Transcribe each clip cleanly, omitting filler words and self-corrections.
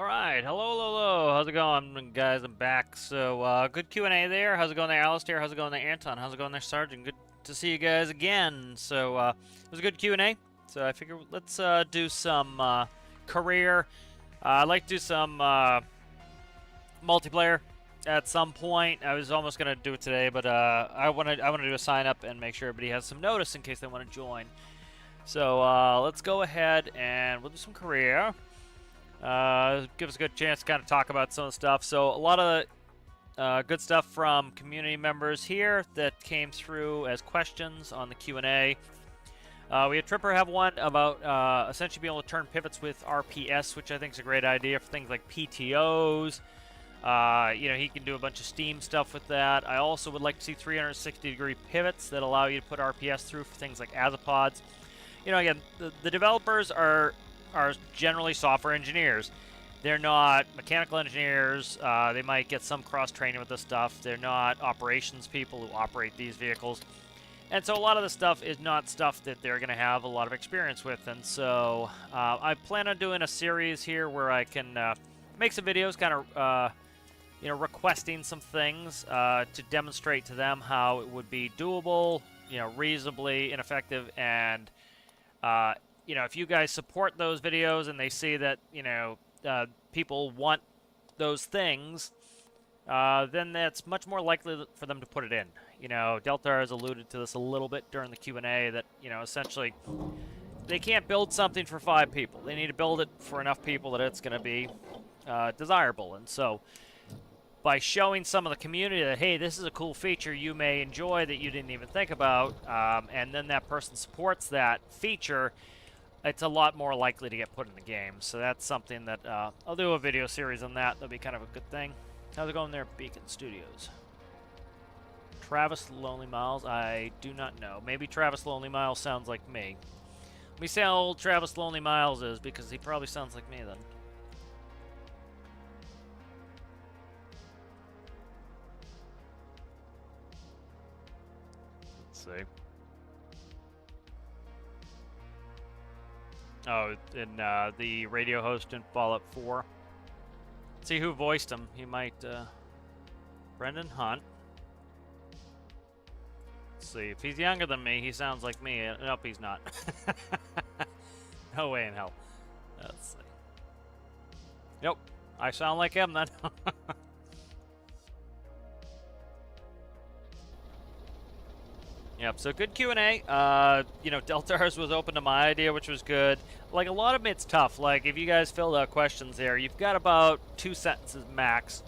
All right, hello. How's it going, guys? I'm back. So, good Q&A there. How's it going there, Alistair? How's it going there, Anton? How's it going there, Sergeant? Good to see you guys again. So, it was a good Q&A. So I figure let's do some career. I'd like to do some multiplayer at some point. I was almost gonna do it today, but I want to do a sign up and make sure everybody has some notice in case they want to join. So let's go ahead and we'll do some career. Give us a good chance to kind of talk about some of the stuff. So a lot of good stuff from community members here that came through as questions on the Q&A. We had Tripper have one about essentially being able to turn pivots with RPS, which I think is a great idea for things like PTOs. He can do a bunch of Steam stuff with that. I also would like to see 360-degree pivots that allow you to put RPS through for things like azipods. Again, the developers are generally software engineers. They're not mechanical engineers. They might get some cross-training with this stuff. They're not operations people who operate these vehicles. And so a lot of the stuff is not stuff that they're going to have a lot of experience with. And so I plan on doing a series here where I can make some videos kind of, requesting some things to demonstrate to them how it would be doable, reasonably ineffective, and if you guys support those videos and they see that, people want those things, then that's much more likely for them to put it in. Delta has alluded to this a little bit during the Q&A that, essentially they can't build something for 5 people. They need to build it for enough people that it's going to be desirable. And so by showing some of the community that, hey, this is a cool feature you may enjoy that you didn't even think about, and then that person supports that feature, it's a lot more likely to get put in the game. So that's something that I'll do a video series on that. That'll be kind of a good thing. How's it going there, Beacon Studios? Travis Lonely Miles? I do not know. Maybe Travis Lonely Miles sounds like me. Let me see how old Travis Lonely Miles is, because he probably sounds like me then. Let's see. Oh, in the radio host in Fallout 4. Let's see who voiced him. He might, Brendan Hunt. Let's see. If he's younger than me, he sounds like me. Nope, he's not. No way in hell. Let's see. Yep, I sound like him then. Yep, so good Q&A. Deltars was open to my idea, which was good. Like, a lot of it's tough. Like, if you guys filled out questions there, you've got about 2 sentences max.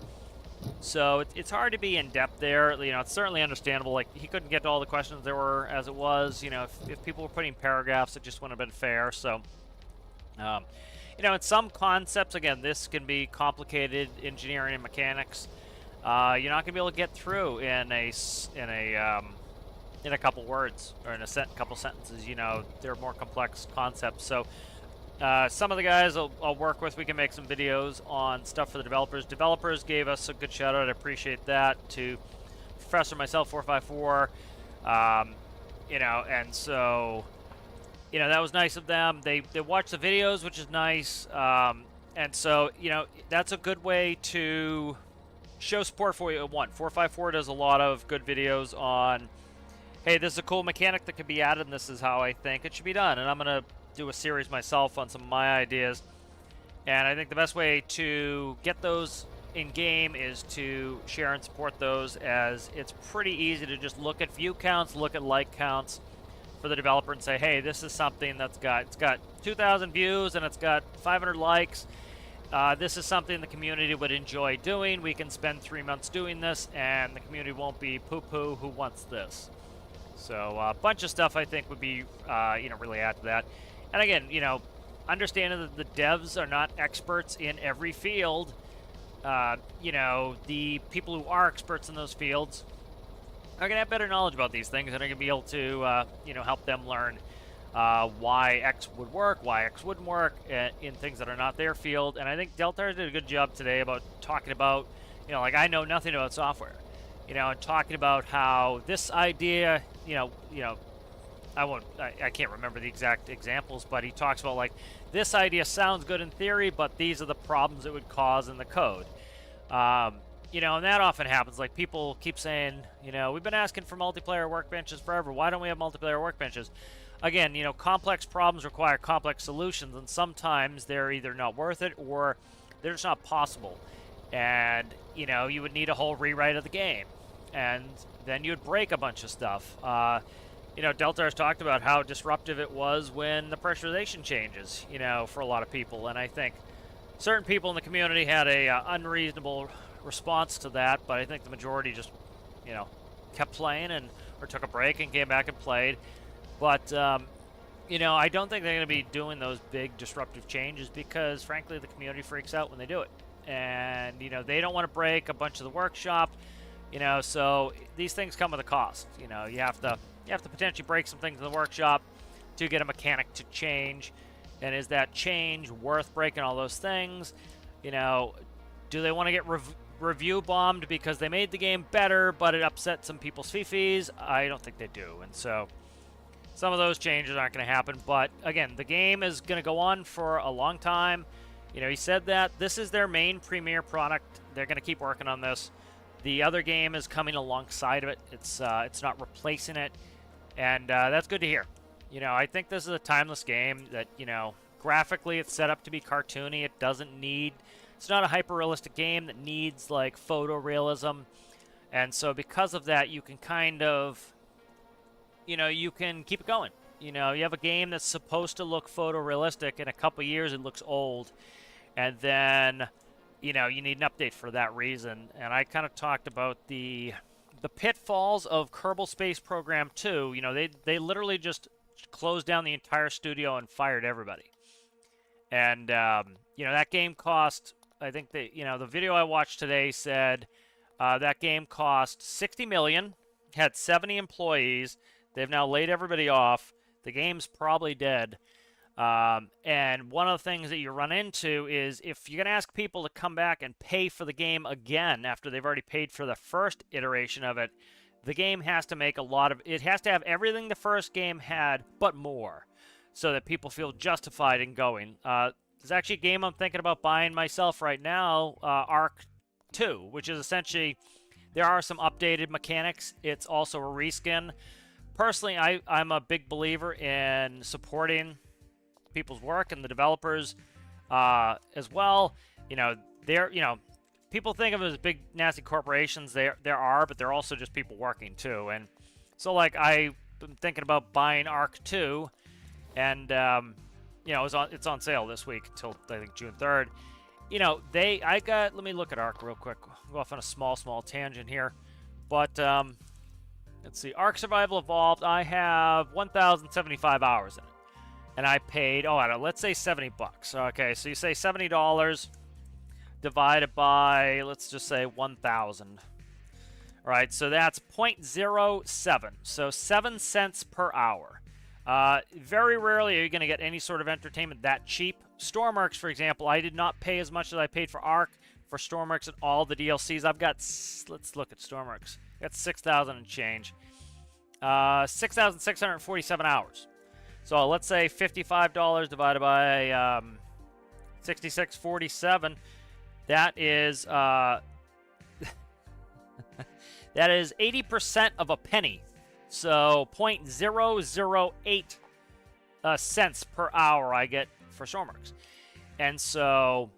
So it's hard to be in-depth there. It's certainly understandable. Like, he couldn't get to all the questions there were as it was. If people were putting paragraphs, it just wouldn't have been fair. So, in some concepts, again, this can be complicated engineering and mechanics. You're not going to be able to get through in a couple words or in a couple sentences. They're more complex concepts. So some of the guys I'll work with, we can make some videos on stuff for the developers. Developers gave us a good shout out. I appreciate that, to Professor myself 454. And so that was nice of them. They watch the videos, which is nice. And so that's a good way to show support for you at one. 454 does a lot of good videos on, hey, this is a cool mechanic that could be added, and this is how I think it should be done. And I'm going to do a series myself on some of my ideas. And I think the best way to get those in-game is to share and support those, as it's pretty easy to just look at view counts, look at like counts for the developer and say, hey, this is something it's got 2,000 views and it's got 500 likes. This is something the community would enjoy doing. We can spend 3 months doing this, and the community won't be poo-poo, who wants this? So a bunch of stuff I think would be, really add to that. And again, understanding that the devs are not experts in every field. The people who are experts in those fields are going to have better knowledge about these things, and are going to be able to, help them learn why X would work, why X wouldn't work in things that are not their field. And I think Deltar did a good job today about talking about, I know nothing about software. And talking about how this idea, I can't remember the exact examples, but he talks about like, this idea sounds good in theory, but these are the problems it would cause in the code. You know, and that often happens. Like, people keep saying, you know, we've been asking for multiplayer workbenches forever. Why don't we have multiplayer workbenches? Again, you know, complex problems require complex solutions, and sometimes they're either not worth it or they're just not possible. And, you know, you would need a whole rewrite of the game. And then you'd break a bunch of stuff. You know, Delta has talked about how disruptive it was when the pressurization changes, you know, for a lot of people. And I think certain people in the community had a unreasonable response to that, but I think the majority just, you know, kept playing and or took a break and came back and played. But, you know, I don't think they're going to be doing those big disruptive changes because, frankly, the community freaks out when they do it. And, you know, they don't want to break a bunch of the workshop, you know, so these things come with a cost. You know, you have to potentially break some things in the workshop to get a mechanic to change. And is that change worth breaking all those things? You know, do they want to get review bombed because they made the game better, but it upset some people's fifis? I don't think they do. And so some of those changes aren't going to happen. But again, the game is going to go on for a long time. You know, he said that this is their main premier product. They're going to keep working on this. The other game is coming alongside of it. It's not replacing it. And that's good to hear. You know, I think this is a timeless game that, you know, graphically it's set up to be cartoony. It doesn't need, it's not a hyper-realistic game that needs, like, photorealism. And so because of that, you can kind of, you know, you can keep it going. You know, you have a game that's supposed to look photorealistic. In a couple years, it looks old. And then, you know, you need an update for that reason. And I kind of talked about the pitfalls of Kerbal Space Program 2. You know, they literally just closed down the entire studio and fired everybody. And, you know, that game cost, I think you know, the video I watched today said that game cost $60 million, had 70 employees. They've now laid everybody off. The game's probably dead. And one of the things that you run into is if you're going to ask people to come back and pay for the game again after they've already paid for the first iteration of it, the game has to make it has to have everything the first game had, but more, so that people feel justified in going. There's actually a game I'm thinking about buying myself right now, Arc 2, which is essentially, there are some updated mechanics. It's also a reskin. Personally, I'm a big believer in supporting people's work and the developers as well. You know, people think of it as big nasty corporations. There are, but they're also just people working too. And so, like, I've been thinking about buying Arc 2, and you know, it's on sale this week until I think June 3rd. You know, let me look at Arc real quick. Go off on a small tangent here, but let's see. Arc Survival Evolved. I have 1,075 hours in it. And I paid, let's say $70. Okay, so you say $70 divided by, let's just say 1,000. All right, so that's 0.07, so 7 cents per hour. Very rarely are you going to get any sort of entertainment that cheap. Stormworks, for example, I did not pay as much as I paid for Arc for Stormworks and all the DLCs. I've got, let's look at Stormworks. I got 6,000 and change. 6,647 hours. So let's say $55 divided by 66.47. That is that is 80% of a penny. So 0.008 cents per hour I get for Stormworks. And so,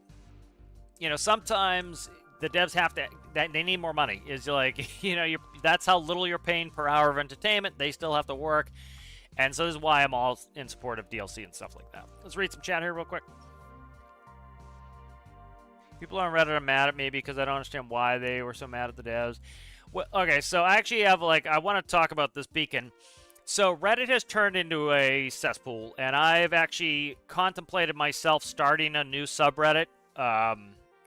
you know, sometimes the devs have to, they need more money. Is like, you know, that's how little you're paying per hour of entertainment. They still have to work. And so this is why I'm all in support of DLC and stuff like that. Let's read some chat here real quick. People on Reddit are mad at me because I don't understand why they were so mad at the devs. Well, okay, so I actually have, like, I want to talk about this beacon. So Reddit has turned into a cesspool, and I've actually contemplated myself starting a new subreddit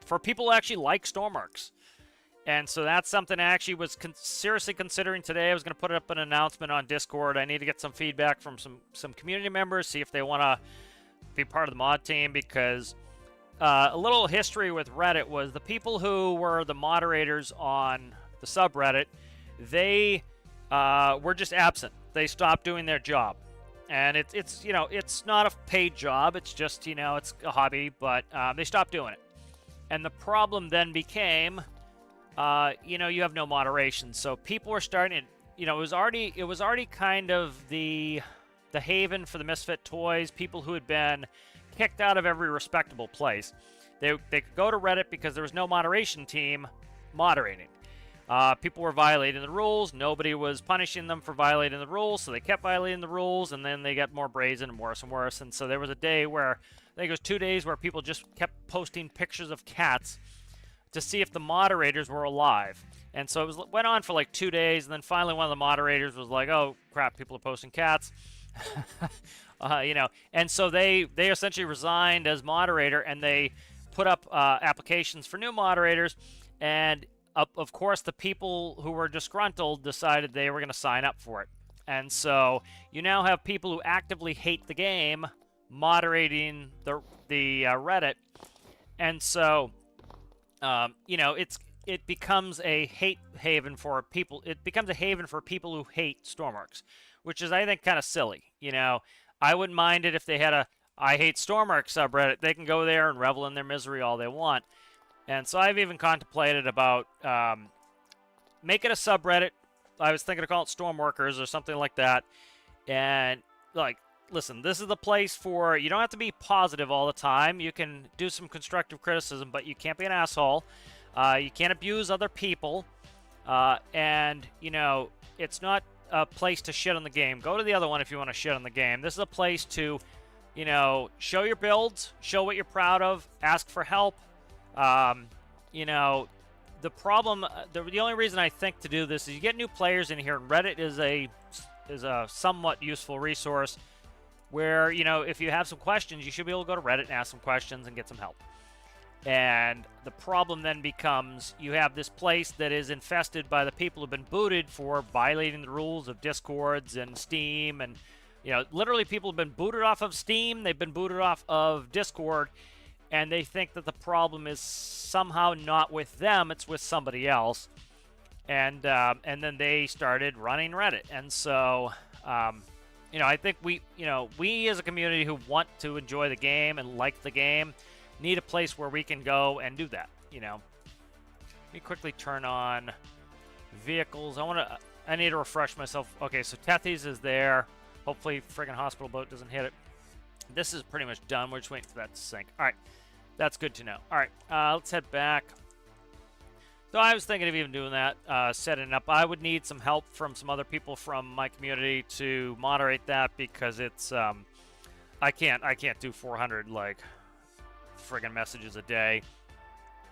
for people who actually like Stormworks. And so that's something I actually was seriously considering today. I was going to put up an announcement on Discord. I need to get some feedback from some community members, see if they want to be part of the mod team, because a little history with Reddit was the people who were the moderators on the subreddit, they were just absent. they stopped doing their job. And it's you know, it's not a paid job. It's just, you know, it's a hobby, but they stopped doing it. And the problem then became, you know, you have no moderation. So people were starting to, you know, it was already kind of the haven for the misfit toys, people who had been kicked out of every respectable place. They could go to Reddit because there was no moderation team moderating. People were violating the rules. Nobody was punishing them for violating the rules, so they kept violating the rules, and then they got more brazen and worse and worse. And so there was a day where, I think it was 2 days, where people just kept posting pictures of cats to see if the moderators were alive. And so it went on for like 2 days, and then finally one of the moderators was like, oh, crap, people are posting cats. You know, and so they essentially resigned as moderator, and they put up applications for new moderators, and of course, the people who were disgruntled decided they were going to sign up for it. And so you now have people who actively hate the game moderating the Reddit. And so, you know, it becomes a hate haven for people. It becomes a haven for people who hate Stormworks, which is, I think, kind of silly. You know, I wouldn't mind it if they had a I hate Stormworks subreddit. They can go there and revel in their misery all they want. And so I've even contemplated about making a subreddit. I was thinking of calling it Stormworkers or something like that. And, like, listen, this is the place for, you don't have to be positive all the time. You can do some constructive criticism, but you can't be an asshole. You can't abuse other people. And, you know, it's not a place to shit on the game. Go to the other one if you want to shit on the game. This is a place to, you know, show your builds, show what you're proud of, ask for help. You know, the problem, the only reason I think to do this is you get new players in here, and Reddit is a somewhat useful resource where, you know, if you have some questions, you should be able to go to Reddit and ask some questions and get some help. And the problem then becomes you have this place that is infested by the people who've been booted for violating the rules of Discords and Steam, and, you know, literally people have been booted off of Steam, they've been booted off of Discord, and they think that the problem is somehow not with them, it's with somebody else. And then they started running Reddit. And so, you know, I think we as a community who want to enjoy the game and like the game need a place where we can go and do that, you know. Let me quickly turn on vehicles. I need to refresh myself. Okay, so Tethys is there. Hopefully friggin' hospital boat doesn't hit it. This is pretty much done. We're just waiting for that to sink. All right. That's good to know. All right, let's head back. So I was thinking of even doing that, setting it up. I would need some help from some other people from my community to moderate that, because it's I can't do 400 like friggin' messages a day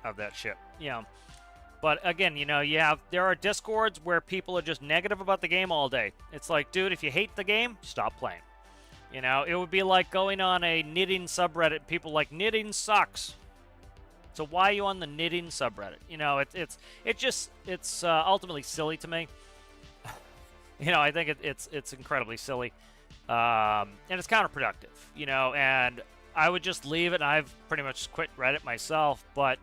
of that shit. You know. But again, you know, there are Discords where people are just negative about the game all day. It's like, dude, if you hate the game, stop playing. You know, it would be like going on a knitting subreddit. People like, knitting sucks. So why are you on the knitting subreddit? You know, it's ultimately silly to me. You know, I think it's incredibly silly, and it's counterproductive. You know, and I would just leave it. And I've pretty much quit Reddit myself. But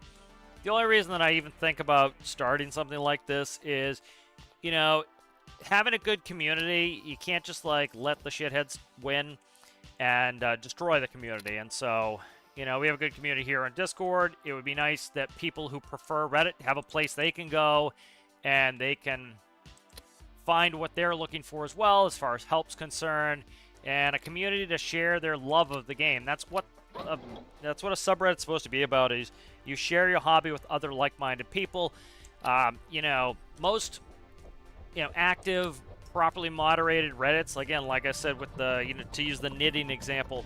the only reason that I even think about starting something like this is, you know, having a good community. You can't just like let the shitheads win and destroy the community. And so, you know, we have a good community here on Discord. It would be nice that people who prefer Reddit have a place they can go and they can find what they're looking for as well, as far as help's concerned, and a community to share their love of the game. That's what a subreddit's supposed to be about, is you share your hobby with other like-minded people. You know, most, you know, active, properly moderated Reddits, again, like I said, with the, you know, to use the knitting example,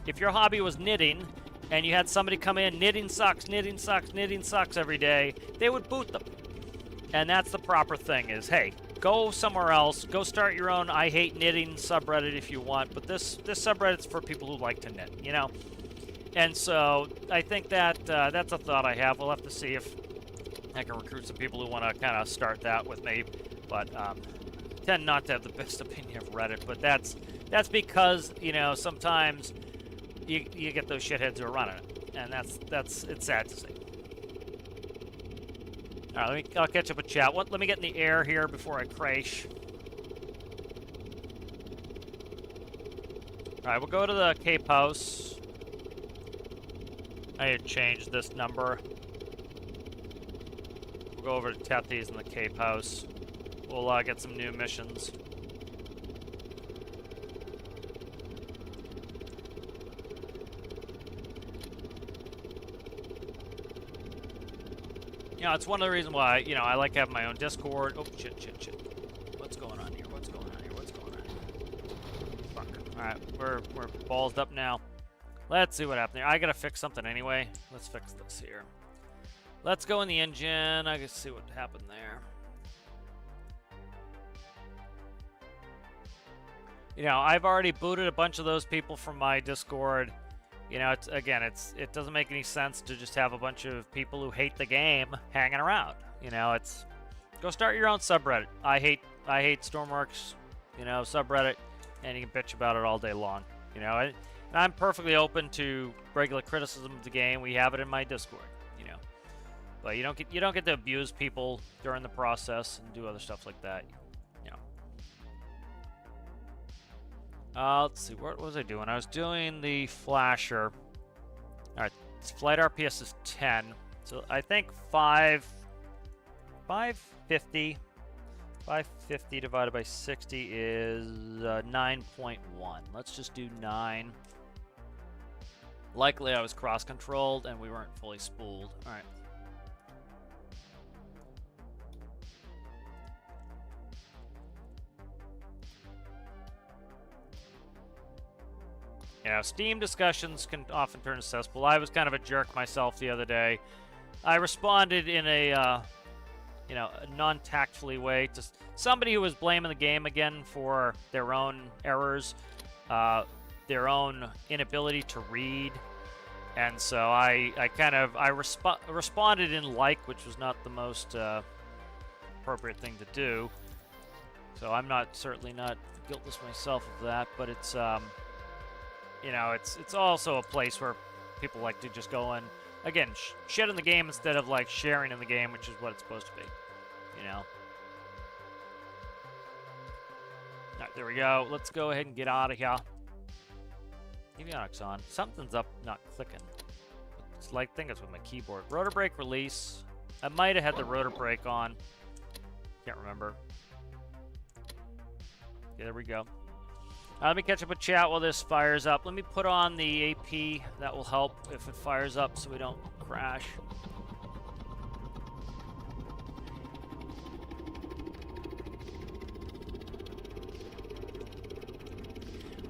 if your hobby was knitting and you had somebody come in, knitting sucks, knitting sucks, knitting sucks every day, they would boot them. And that's the proper thing, is, hey, go somewhere else, go start your own I hate knitting subreddit if you want, but this subreddit's for people who like to knit, you know? And so I think that that's a thought I have. We'll have to see if I can recruit some people who want to kind of start that with me, but tend not to have the best opinion of Reddit, but that's because, you know, sometimes you get those shitheads who are running it, and it's sad to see. All right, I'll catch up with chat. Let me get in the air here before I crash. Alright, we'll go to the Cape House. I need to change this number. We'll go over to Tethys in the Cape House. We'll get some new missions. You know, it's one of the reasons why, you know, I like having my own Discord. Oh, shit. What's going on here? What's going on here? Fuck. Alright, we're ballsed up now. Let's see what happened there. I gotta fix something anyway. Let's fix this here. Let's go in the engine. I can see what happened there. You know, I've already booted a bunch of those people from my Discord. You know, it doesn't make any sense to just have a bunch of people who hate the game hanging around. You know, go start your own subreddit. I hate stormworks, you know, subreddit, and you can bitch about it all day long. You know, and I'm perfectly open to regular criticism of the game. We have it in my Discord, you know. But you don't get to abuse people during the process and do other stuff like that. You know. Let's see, what was I doing? I was doing the flasher. All right, flight RPS is 10, so I think 550 divided by 60 is 9.1. Let's just do 9. Likely I was cross-controlled and we weren't fully spooled. All right. Yeah, Steam discussions can often turn cesspool. I was kind of a jerk myself the other day. I responded in a, you know, a non-tactfully way to somebody who was blaming the game again for their own errors, their own inability to read, and so I responded in like, which was not the most appropriate thing to do. So I'm certainly not guiltless myself of that, but it's you know, it's also a place where people like to just go and, again, shit in the game instead of, like, sharing in the game, which is what it's supposed to be, you know? Alright, there we go. Let's go ahead and get out of here. Avionics on. Something's up, not clicking. It's like, I think it's with my keyboard. Rotor brake release. I might have had the rotor brake on. Can't remember. Okay, there we go. Let me catch up with chat while this fires up. Let me put on the AP. That will help if it fires up so we don't crash.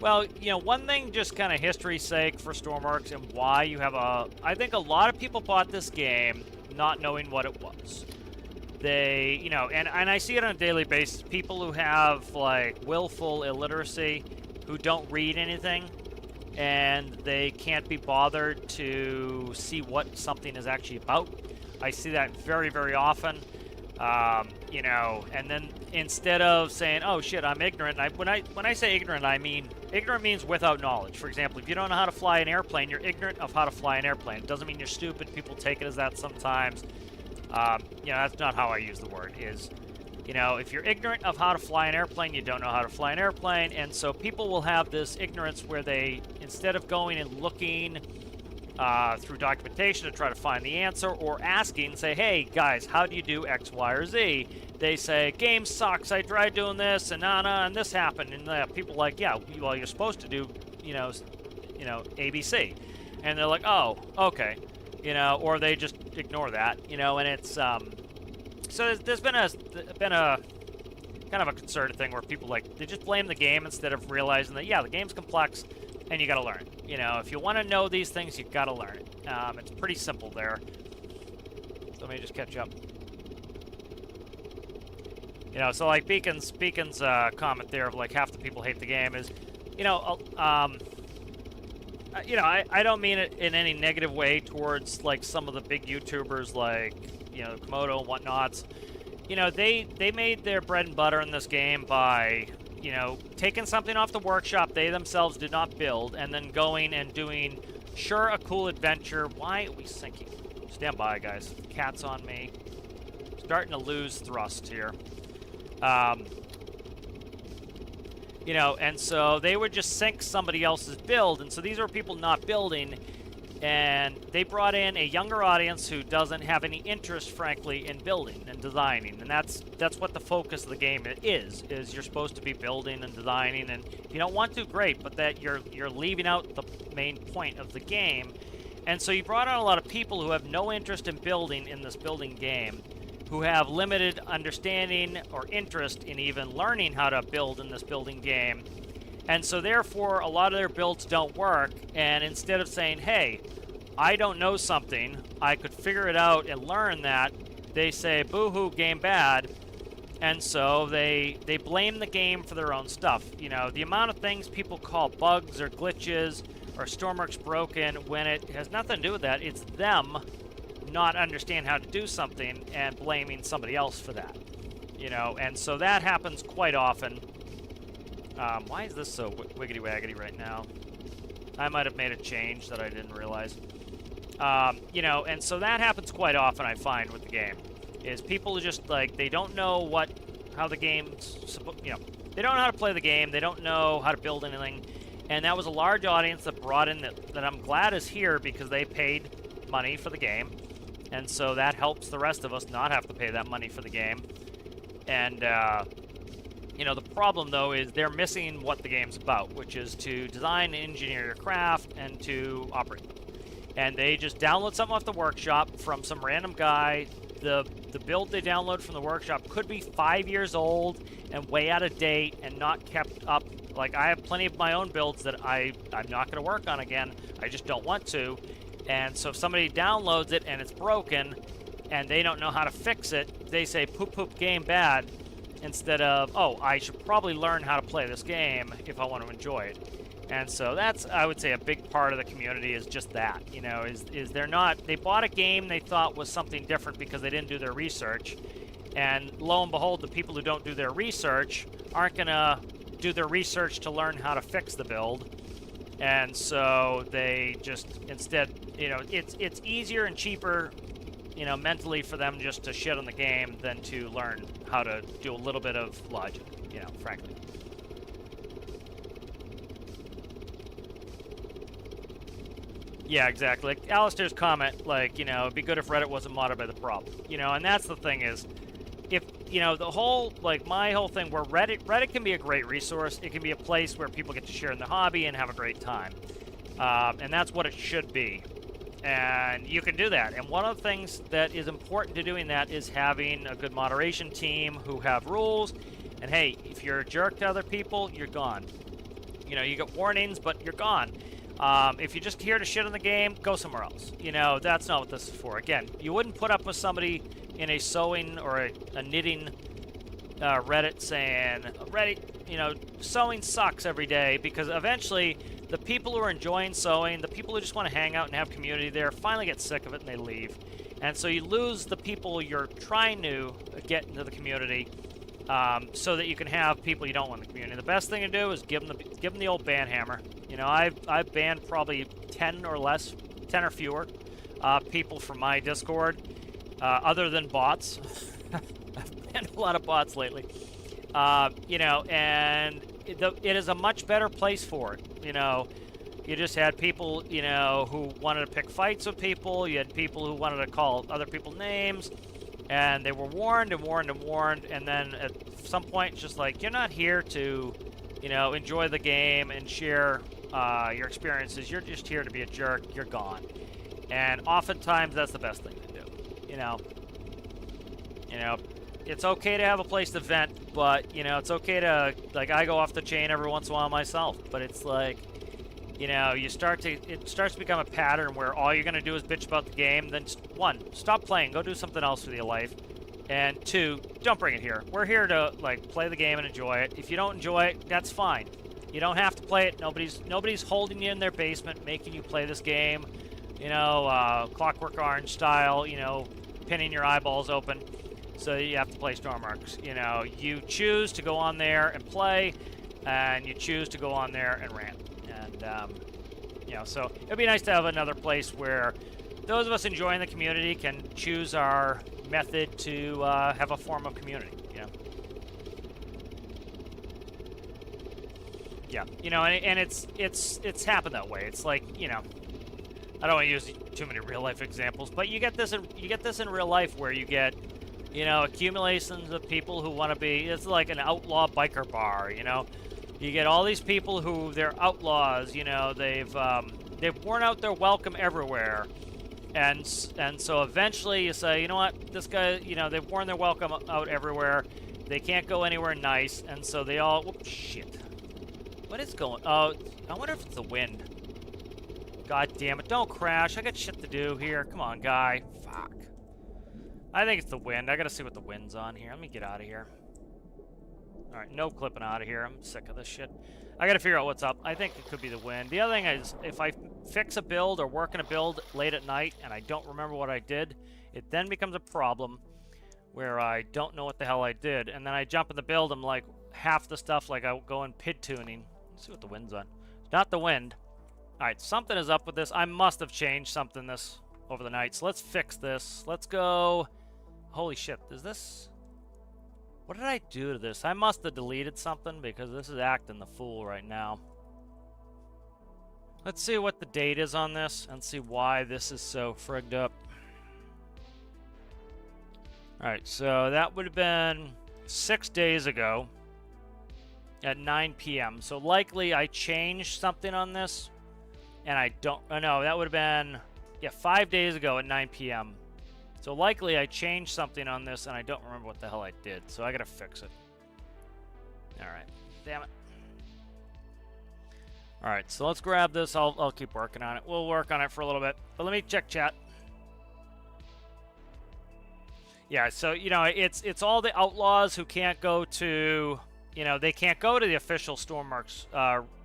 Well, you know, one thing, just kind of history's sake for Stormworks and why you have I think a lot of people bought this game not knowing what it was. They, you know, and I see it on a daily basis. People who have, like, willful illiteracy, who don't read anything, and they can't be bothered to see what something is actually about. I see that very, very often. You know, and then instead of saying, "Oh shit, I'm ignorant," when I say ignorant, I mean ignorant means without knowledge. For example, if you don't know how to fly an airplane, you're ignorant of how to fly an airplane. It doesn't mean you're stupid. People take it as that sometimes. You know, that's not how I use the word. You know, if you're ignorant of how to fly an airplane, you don't know how to fly an airplane, and so people will have this ignorance where they, instead of going and looking through documentation to try to find the answer, or asking, say, "Hey guys, how do you do X, Y, or Z?" They say, "Game sucks. I tried doing this, and and this happened." And people are like, "Yeah, well, you're supposed to do, you know, ABC," and they're like, "Oh, okay," you know, or they just ignore that, you know, and it's so there's been a kind of a concerted thing where people, like, they just blame the game instead of realizing that, yeah, the game's complex and you gotta learn. You know, if you want to know these things, you gotta learn it. It's pretty simple there. So let me just catch up. You know, so like Beacon's comment there of, like, half the people hate the game is, you know, you know, I don't mean it in any negative way towards, like, some of the big YouTubers like, you know, Komodo and whatnots. You know, they made their bread and butter in this game by, you know, taking something off the workshop they themselves did not build, and then going and doing, sure, a cool adventure. Why are we sinking? Stand by, guys. Cat's on me. Starting to lose thrust here. You know, and so they would just sync somebody else's build, and so these are people not building, and they brought in a younger audience who doesn't have any interest, frankly, in building and designing, and that's what the focus of the game is you're supposed to be building and designing, and if you don't want to, great, but that you're leaving out the main point of the game. And so you brought on a lot of people who have no interest in building in this building game, who have limited understanding or interest in even learning how to build in this building game. And so therefore, a lot of their builds don't work, and instead of saying, hey, I don't know something, I could figure it out and learn that, they say, boo-hoo, game bad, and so they blame the game for their own stuff. You know, the amount of things people call bugs or glitches or stormworks broken, when it has nothing to do with that, it's them not understand how to do something and blaming somebody else for that. You know, and so that happens quite often. Why is this so wiggity-waggity right now? I might have made a change that I didn't realize. You know, and so that happens quite often, I find, with the game. Is people just, like, they don't know how the game's, you know, they don't know how to play the game, they don't know how to build anything, and that was a large audience that brought in that I'm glad is here because they paid money for the game, and so that helps the rest of us not have to pay that money for the game. And, you know, the problem, though, is they're missing what the game's about, which is to design and engineer your craft and to operate them. And they just download something off the workshop from some random guy. The build they download from the workshop could be 5 years old and way out of date and not kept up. Like, I have plenty of my own builds that I'm not going to work on again. I just don't want to. And so if somebody downloads it and it's broken and they don't know how to fix it, they say, poop, poop, game bad, instead of, oh, I should probably learn how to play this game if I want to enjoy it. And so that's, I would say, a big part of the community is just that, you know, is they're not, they bought a game they thought was something different because they didn't do their research. And lo and behold, the people who don't do their research aren't going to do their research to learn how to fix the build. And so they just, instead, you know, it's easier and cheaper, you know, mentally for them just to shit on the game than to learn how to do a little bit of logic, you know, frankly. Yeah, exactly. Like Alistair's comment, like, you know, it'd be good if Reddit wasn't modded by the problem. You know, and that's the thing is, if, you know, the whole, like, my whole thing where Reddit can be a great resource. It can be a place where people get to share in the hobby and have a great time. And that's what it should be. And you can do that. And one of the things that is important to doing that is having a good moderation team who have rules. And hey, if you're a jerk to other people, you're gone. You know, you get warnings, but you're gone. If you're just here to shit on the game, go somewhere else. You know, that's not what this is for. Again, you wouldn't put up with somebody in a sewing or a knitting Reddit saying, you know, sewing sucks every day, because eventually the people who are enjoying sewing, the people who just want to hang out and have community there, finally get sick of it and they leave. And so you lose the people you're trying to get into the community, so that you can have people you don't want in the community. The best thing to do is give them the old ban hammer. You know, I've banned probably 10 or fewer people from my Discord, other than bots. I've banned a lot of bots lately. You know, and it is a much better place for it. You know, you just had people, you know, who wanted to pick fights with people. You had people who wanted to call other people names. And they were warned and warned and warned, and then at some point, it's just like, you're not here to, you know, enjoy the game and share your experiences. You're just here to be a jerk. You're gone. And oftentimes, that's the best thing to do. You know, it's okay to have a place to vent, but, you know, it's okay to, like, I go off the chain every once in a while myself, but it's like, you know, it starts to become a pattern where all you're going to do is bitch about the game. Then, one, stop playing. Go do something else with your life. And two, don't bring it here. We're here to, like, play the game and enjoy it. If you don't enjoy it, that's fine. You don't have to play it. Nobody's holding you in their basement making you play this game. You know, Clockwork Orange style, you know, pinning your eyeballs open. So you have to play stormworks. You know, you choose to go on there and play, and you choose to go on there and rant. You know, so it'd be nice to have another place where those of us enjoying the community can choose our method to have a form of community, you know. Yeah, you know, and it's happened that way. It's like, you know, I don't want to use too many real life examples, but you get this in real life where you get, you know, accumulations of people who want to be. It's like an outlaw biker bar, you know. You get all these people who they're outlaws, you know. They've worn out their welcome everywhere, and so eventually you say, you know what, this guy, you know, they've worn their welcome out everywhere. They can't go anywhere nice, and so they all. Whoops, shit. What is going? Oh, I wonder if it's the wind. God damn it, don't crash. I got shit to do here. Come on, guy. Fuck. I think it's the wind. I gotta see what the wind's on here. Let me get out of here. Alright, no clipping out of here. I'm sick of this shit. I gotta figure out what's up. I think it could be the wind. The other thing is, if I fix a build or work in a build late at night and I don't remember what I did, it then becomes a problem where I don't know what the hell I did. And then I jump in the build, I'm like, half the stuff, like I go in PID tuning. Let's see what the wind's on. It's not the wind. Alright, something is up with this. I must have changed something this over the night. So let's fix this. Let's go. Holy shit, is this... What did I do to this? I must have deleted something because this is acting the fool right now. Let's see what the date is on this and see why this is so frigged up. Alright, so that would have been 6 days ago at 9 p.m. So likely I changed something on this. And I don't... Oh, no, that would have been... Yeah, 5 days ago at 9 p.m. So likely I changed something on this, and I don't remember what the hell I did. So I gotta fix it. Alright. Damn it. Alright, so let's grab this. I'll keep working on it. We'll work on it for a little bit. But let me check chat. Yeah, so, you know, it's all the outlaws who can't go to... You know, they can't go to the official stormworks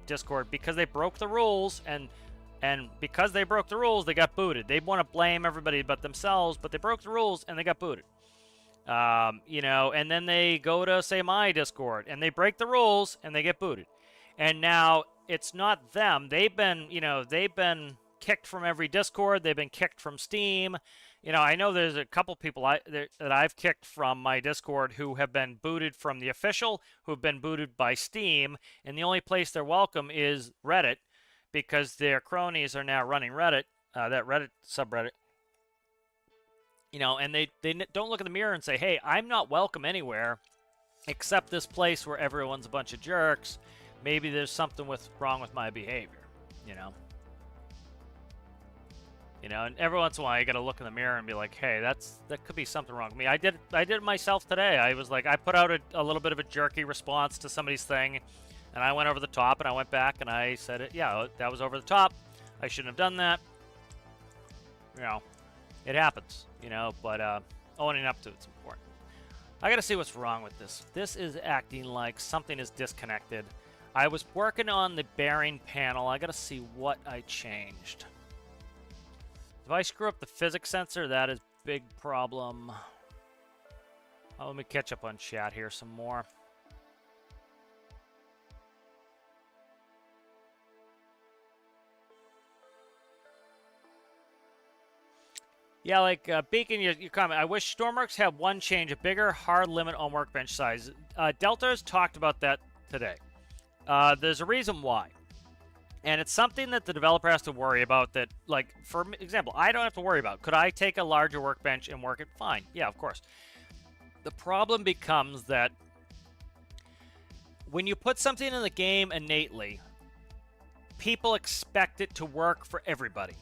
Discord because they broke the rules, and because they broke the rules, they got booted. They want to blame everybody but themselves, but they broke the rules and they got booted. You know, and then they go to, say, my Discord, and they break the rules and they get booted. And now it's not them. They've been, you know, they've been kicked from every Discord. They've been kicked from Steam. You know, I know there's a couple people that I've kicked from my Discord who have been booted from the official, who have been booted by Steam, and the only place they're welcome is Reddit, because their cronies are now running Reddit, that Reddit subreddit. You know, and they don't look in the mirror and say, hey, I'm not welcome anywhere except this place where everyone's a bunch of jerks. Maybe there's something wrong with my behavior, you know. You know, and every once in a while you gotta look in the mirror and be like, hey, that could be something wrong with me. I did it myself today. I was like, I put out a little bit of a jerky response to somebody's thing, and I went over the top, and I went back and I said it. Yeah, that was over the top. I shouldn't have done that. You know, it happens. You know, but owning up to it's important. I gotta see what's wrong with this. This is acting like something is disconnected. I was working on the bearing panel. I gotta see what I changed. If I screw up the physics sensor, that is big problem. Oh, let me catch up on chat here some more. Yeah, like Beacon, your comment. I wish Stormworks had one change, a bigger hard limit on workbench size. Delta's talked about that today. There's a reason why. And it's something that the developer has to worry about that, like, for example, I don't have to worry about. Could I take a larger workbench and work it? Fine. Yeah, of course. The problem becomes that when you put something in the game innately, people expect it to work for everybody.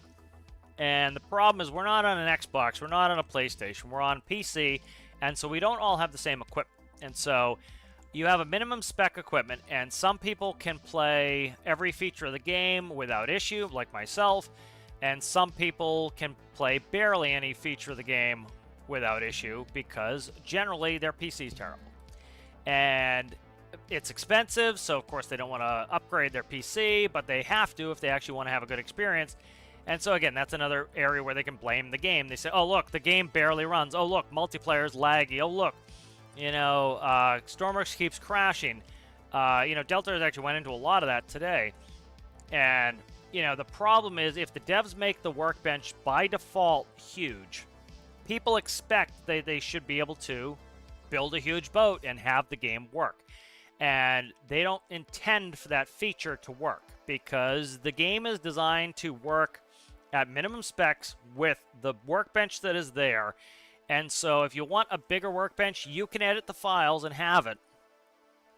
And the problem is we're not on an Xbox, we're not on a PlayStation, we're on PC, and so we don't all have the same equipment. And so you have a minimum spec equipment, and some people can play every feature of the game without issue, like myself, and some people can play barely any feature of the game without issue because generally their PC is terrible. And it's expensive, so of course they don't want to upgrade their PC, but they have to if they actually want to have a good experience. And so again, that's another area where they can blame the game. They say, oh look, the game barely runs. Oh look, multiplayer is laggy. Oh look, you know, Stormworks keeps crashing. You know, Delta actually went into a lot of that today. And, you know, the problem is if the devs make the workbench by default huge, people expect they should be able to build a huge boat and have the game work. And they don't intend for that feature to work because the game is designed to work at minimum specs with the workbench that is there. And so if you want a bigger workbench, you can edit the files and have it.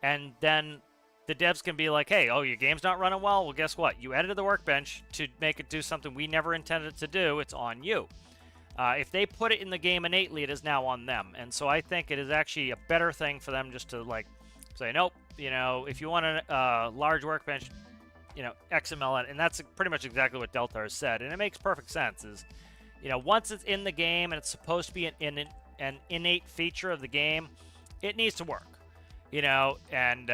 And then the devs can be like, hey, oh, your game's not running well? Well, guess what? You edited the workbench to make it do something we never intended it to do. It's on you. If they put it in the game innately, it is now on them. And so I think it is actually a better thing for them just to, like, say, nope, you know, if you want a large workbench, you know, XML, and that's pretty much exactly what Delta has said. And it makes perfect sense is, you know, once it's in the game and it's supposed to be an innate feature of the game, it needs to work, you know, and,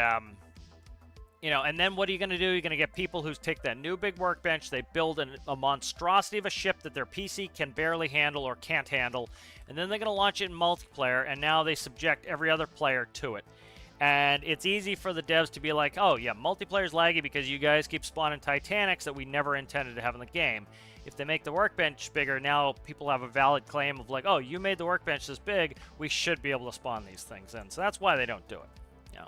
you know, and then what are you going to do? You're going to get people who take that new big workbench, they build a monstrosity of a ship that their PC can barely handle or can't handle, and then they're going to launch it in multiplayer, and now they subject every other player to it. And it's easy for the devs to be like, oh, yeah, multiplayer's laggy because you guys keep spawning Titanics that we never intended to have in the game. If they make the workbench bigger, now people have a valid claim of like, oh, you made the workbench this big, we should be able to spawn these things in. So that's why they don't do it, you know.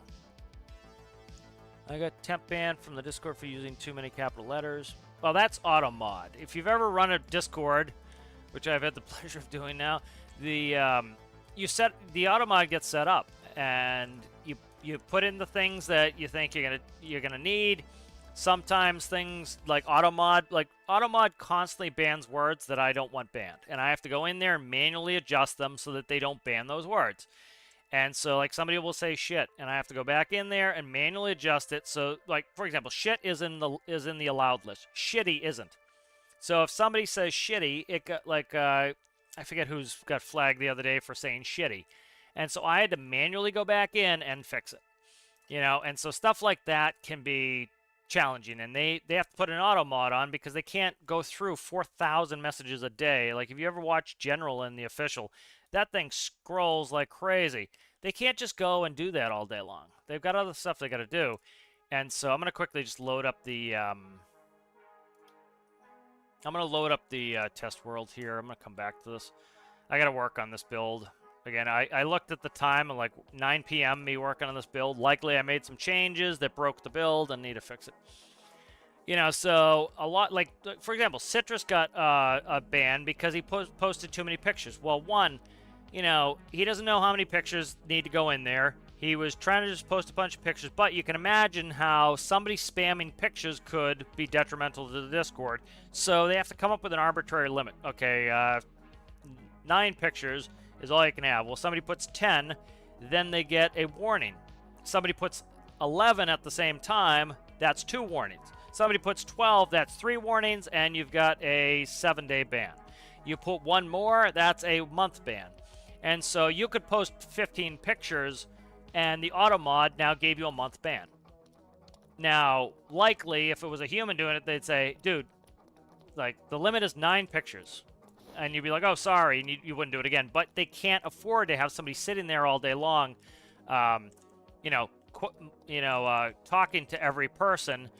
I got temp banned from the Discord for using too many capital letters. Well, that's auto mod. If you've ever run a Discord, which I've had the pleasure of doing now, the auto mod gets set up, and you put in the things that you think you're gonna need. Sometimes things like auto mod constantly bans words that I don't want banned, and I have to go in there and manually adjust them so that they don't ban those words. And so, like, somebody will say shit, and I have to go back in there and manually adjust it. So, like, for example, shit is in the allowed list. Shitty isn't. So if somebody says shitty, it got, like, I forget who's got flagged the other day for saying shitty. And so I had to manually go back in and fix it. You know, and so stuff like that can be challenging. And they have to put an auto mod on because they can't go through 4,000 messages a day. Like, if you ever watch General in the official, that thing scrolls like crazy. They can't just go and do that all day long. They've got other stuff they got to do. And so I'm going to quickly just load up the test world here. I'm going to come back to this. I got to work on this build. Again, I looked at the time and like 9 p.m. me working on this build. Likely I made some changes that broke the build and need to fix it. You know, so a lot, like, for example, Citrus got a ban because he posted too many pictures. Well, one, you know, he doesn't know how many pictures need to go in there. He was trying to just post a bunch of pictures, but you can imagine how somebody spamming pictures could be detrimental to the Discord. So they have to come up with an arbitrary limit. Okay, 9 pictures is all you can have. Well, somebody puts 10, then they get a warning. Somebody puts 11 at the same time, that's 2 warnings. Somebody puts 12, that's 3 warnings, and you've got a 7-day ban. You put 1 more, that's a month ban. And so you could post 15 pictures, and the auto mod now gave you a month ban. Now, likely, if it was a human doing it, they'd say, dude, like, the limit is 9 pictures. And you'd be like, oh, sorry, and you wouldn't do it again. But they can't afford to have somebody sitting there all day long, talking to every person,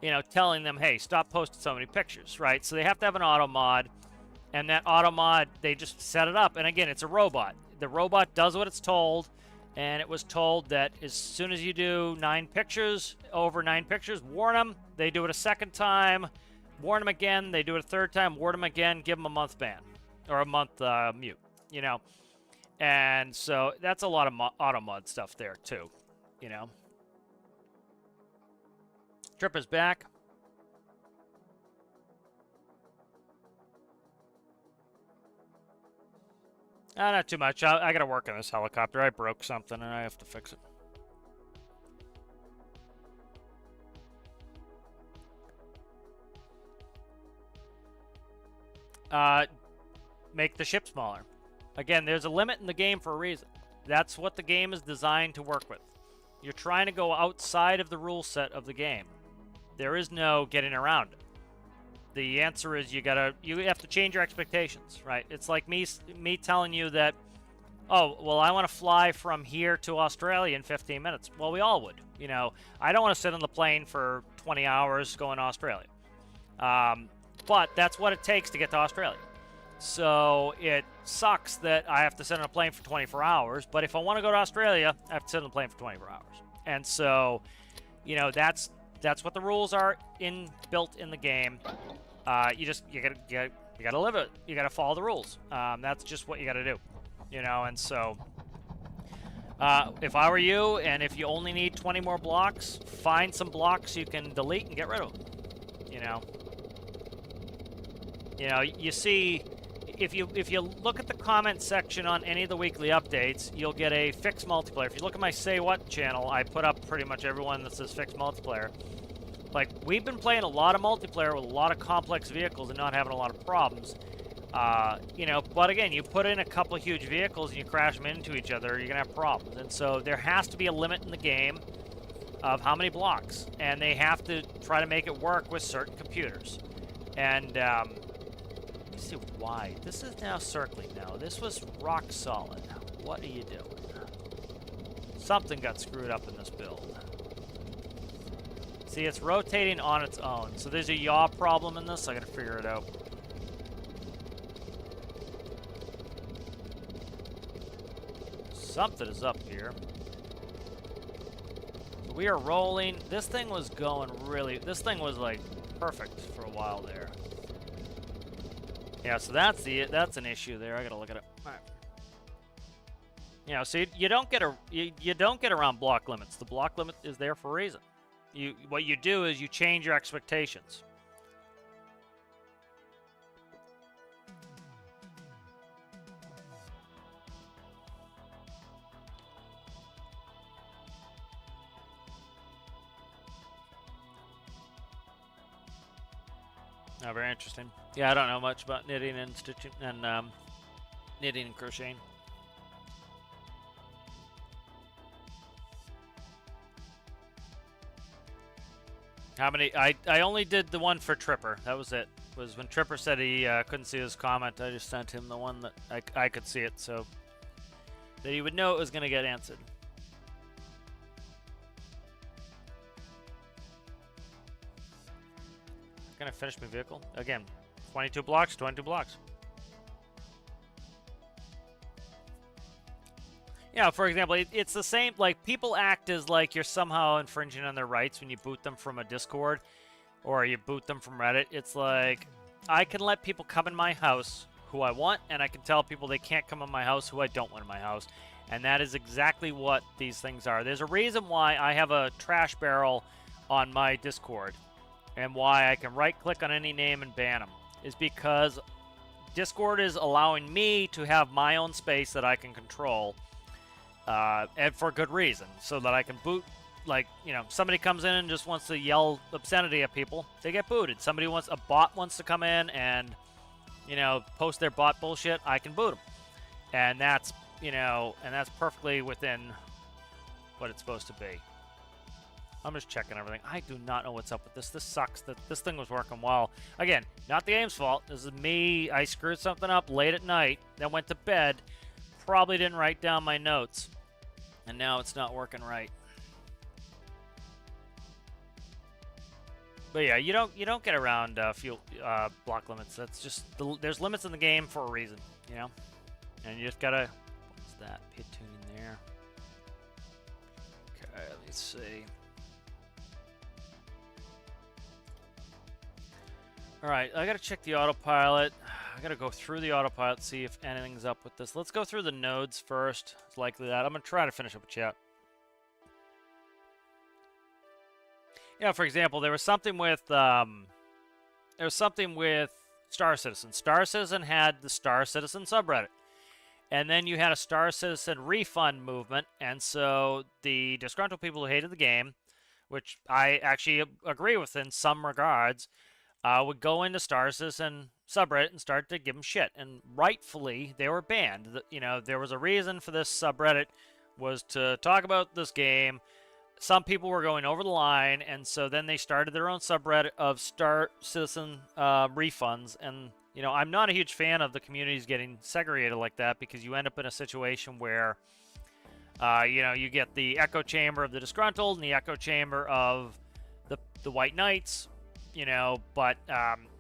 you know, telling them, hey, stop posting so many pictures, right? So they have to have an auto mod, and that auto mod, they just set it up. And again, it's a robot. The robot does what it's told, and it was told that as soon as you do 9 pictures, over 9 pictures, warn them. They do it a second time. Warn them again, they do it a third time, warn them again, give them a month ban. Or a month mute, you know. And so that's a lot of auto mod stuff there, too, you know. Trip is back. Not too much. I got to work on this helicopter. I broke something, and I have to fix it. Make the ship smaller. Again, there's a limit in the game for a reason. That's what the game is designed to work with. You're trying to go outside of the rule set of the game. There is no getting around it. The answer is you have to change your expectations, right? It's like me telling you that, oh, well, I want to fly from here to Australia in 15 minutes. Well, we all would. You know, I don't want to sit on the plane for 20 hours going to Australia. But that's what it takes to get to Australia. So it sucks that I have to sit on a plane for 24 hours, but if I want to go to Australia, I have to sit on a plane for 24 hours. And so, you know, that's what the rules are built in the game. You gotta live it. You gotta follow the rules. That's just what you gotta do, you know. And so, if I were you, and if you only need 20 more blocks, find some blocks you can delete and get rid of them. You know, you see, if you look at the comment section on any of the weekly updates, you'll get a fixed multiplayer. If you look at my Say What channel, I put up pretty much everyone that says fixed multiplayer. Like, we've been playing a lot of multiplayer with a lot of complex vehicles and not having a lot of problems. You know, but again, you put in a couple of huge vehicles and you crash them into each other, you're gonna have problems. And so there has to be a limit in the game of how many blocks, and they have to try to make it work with certain computers. And let's see why this is now circling. Now this was rock solid. What are you doing? Something got screwed up in this build. See, it's rotating on its own, so there's a yaw problem in this. I gotta figure it out. Something is up here. We are rolling. This thing was going really... This thing was, like, perfect for a while there. Yeah, so that's an issue there. I gotta look at it. All right. You know, so you don't get around block limits. The block limit is there for a reason. What you do is you change your expectations. Oh, very interesting. Yeah, I don't know much about knitting and stitching and knitting and crocheting. How many? I only did the one for Tripper. That was it. Was when Tripper said he couldn't see his comment. I just sent him the one that I could see it, so that he would know it was going to get answered. Gonna finish my vehicle again. 22 blocks. 22 blocks. Yeah, for example, it's the same. Like, people act as like you're somehow infringing on their rights when you boot them from a Discord or you boot them from Reddit. It's like, I can let people come in my house who I want, and I can tell people they can't come in my house who I don't want in my house. And that is exactly what these things are. There's a reason why I have a trash barrel on my Discord, and why I can right-click on any name and ban them, is because Discord is allowing me to have my own space that I can control, and for good reason, so that I can boot. Like, you know, somebody comes in and just wants to yell obscenity at people, they get booted. A bot wants to come in and, you know, post their bot bullshit, I can boot them. And that's, you know, and that's perfectly within what it's supposed to be. I'm just checking everything. I do not know what's up with this. This sucks. This thing was working well. Again, not the game's fault. This is me. I screwed something up late at night, then went to bed, probably didn't write down my notes, and now it's not working right. But yeah, you don't get around fuel block limits. That's just there's limits in the game for a reason, you know. And you just gotta. What's that? Pit tuning there. Okay, let's see. All right, I gotta check the autopilot. I gotta go through the autopilot, see if anything's up with this. Let's go through the nodes first. It's likely that. I'm gonna try to finish up a chat. Yeah, for example, there was something with Star Citizen. Star Citizen had the Star Citizen subreddit, and then you had a Star Citizen refund movement, and so the disgruntled people who hated the game, which I actually agree with in some regards, would go into Star Citizen subreddit and start to give them shit, and rightfully they were banned. You know, there was a reason for this subreddit, was to talk about this game. Some people were going over the line, and so then they started their own subreddit of Star Citizen refunds. And, you know, I'm not a huge fan of the communities getting segregated like that, because you end up in a situation where, you know, you get the echo chamber of the disgruntled and the echo chamber of the White Knights, you know. But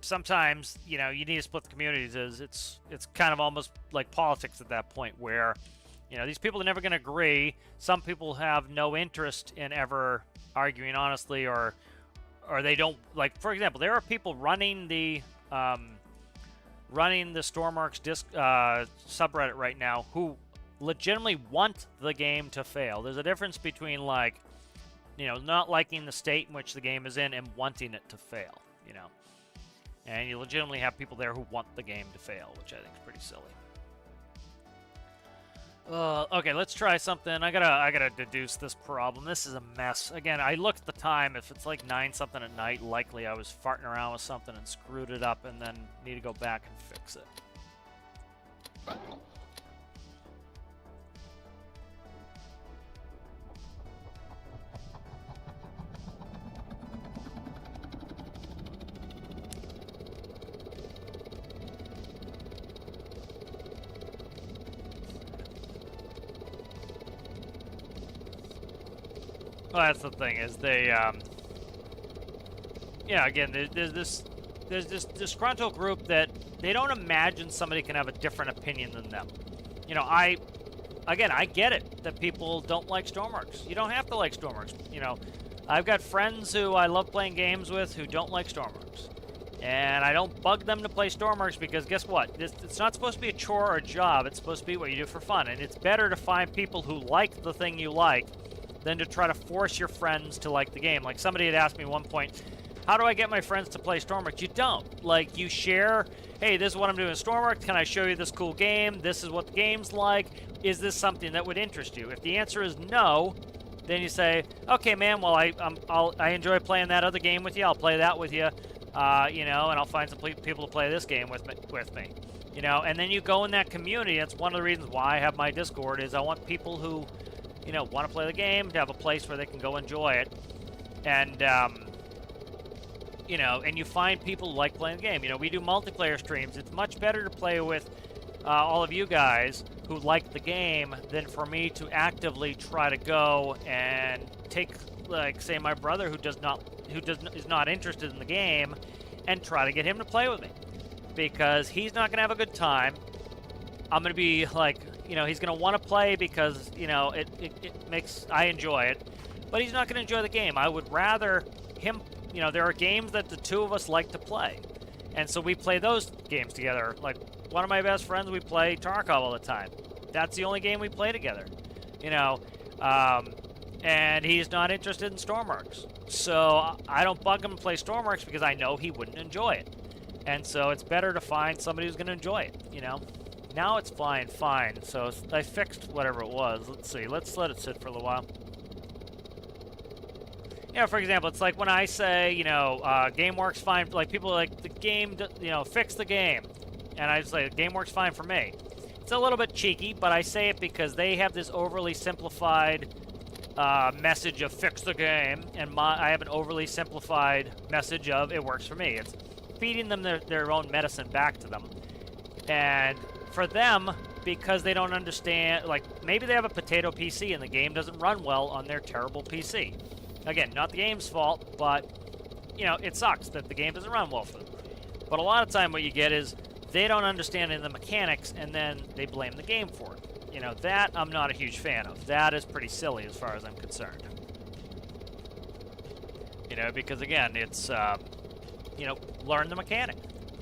sometimes, you know, you need to split the communities. It's kind of almost like politics at that point, where You know, these people are never going to agree. Some people have no interest in ever arguing honestly, or they don't, like, for example, there are people running the stormworks subreddit right now who legitimately want the game to fail. There's a difference between, like, you know, not liking the state in which the game is in and wanting it to fail, you know. And you legitimately have people there who want the game to fail, which I think is pretty silly. Okay, let's try something. I gotta deduce this problem. This is a mess. Again, I looked at the time. If it's like 9 something at night, likely I was farting around with something and screwed it up, and then need to go back and fix it. Well, that's the thing, is they, yeah, again, there's this disgruntled group that they don't imagine somebody can have a different opinion than them. You know, I get it that people don't like Stormworks. You don't have to like Stormworks. You know, I've got friends who I love playing games with who don't like Stormworks. And I don't bug them to play Stormworks because guess what? It's not supposed to be a chore or a job. It's supposed to be what you do for fun. And it's better to find people who like the thing you like than to try to force your friends to like the game. Like, somebody had asked me at one point, how do I get my friends to play Stormworks? You don't. Like, you share, hey, this is what I'm doing in Stormworks. Can I show you this cool game? This is what the game's like. Is this something that would interest you? If the answer is no, then you say, okay, man, well, I enjoy playing that other game with you. I'll play that with you, you know, and I'll find some people to play this game with me. You know, and then you go in that community. That's one of the reasons why I have my Discord, is I want people who, you know, want to play the game, to have a place where they can go enjoy it. And, you know, and you find people who like playing the game. You know, we do multiplayer streams. It's much better to play with all of you guys who like the game than for me to actively try to go and take, like, say, my brother who is not interested in the game and try to get him to play with me. Because he's not going to have a good time. I'm going to be like, you know, he's going to want to play because, you know, it makes, I enjoy it. But he's not going to enjoy the game. I would rather him, you know, there are games that the two of us like to play. And so we play those games together. Like, one of my best friends, we play Tarkov all the time. That's the only game we play together. You know, and he's not interested in Stormworks. So I don't bug him to play Stormworks because I know he wouldn't enjoy it. And so it's better to find somebody who's going to enjoy it, you know. Now it's fine. So I fixed whatever it was. Let's see. Let's let it sit for a little while. You know, for example, it's like when I say, you know, game works fine. Like, people are like, the game, you know, fix the game. And I say, the game works fine for me. It's a little bit cheeky, but I say it because they have this overly simplified message of fix the game. And I have an overly simplified message of it works for me. It's feeding them their own medicine back to them. And for them, because they don't understand, like, maybe they have a potato PC and the game doesn't run well on their terrible PC. Again, not the game's fault, but, you know, it sucks that the game doesn't run well for them. But a lot of time what you get is they don't understand the mechanics, and then they blame the game for it. You know, that I'm not a huge fan of. That is pretty silly as far as I'm concerned. You know, because, again, it's, you know, learn the mechanic.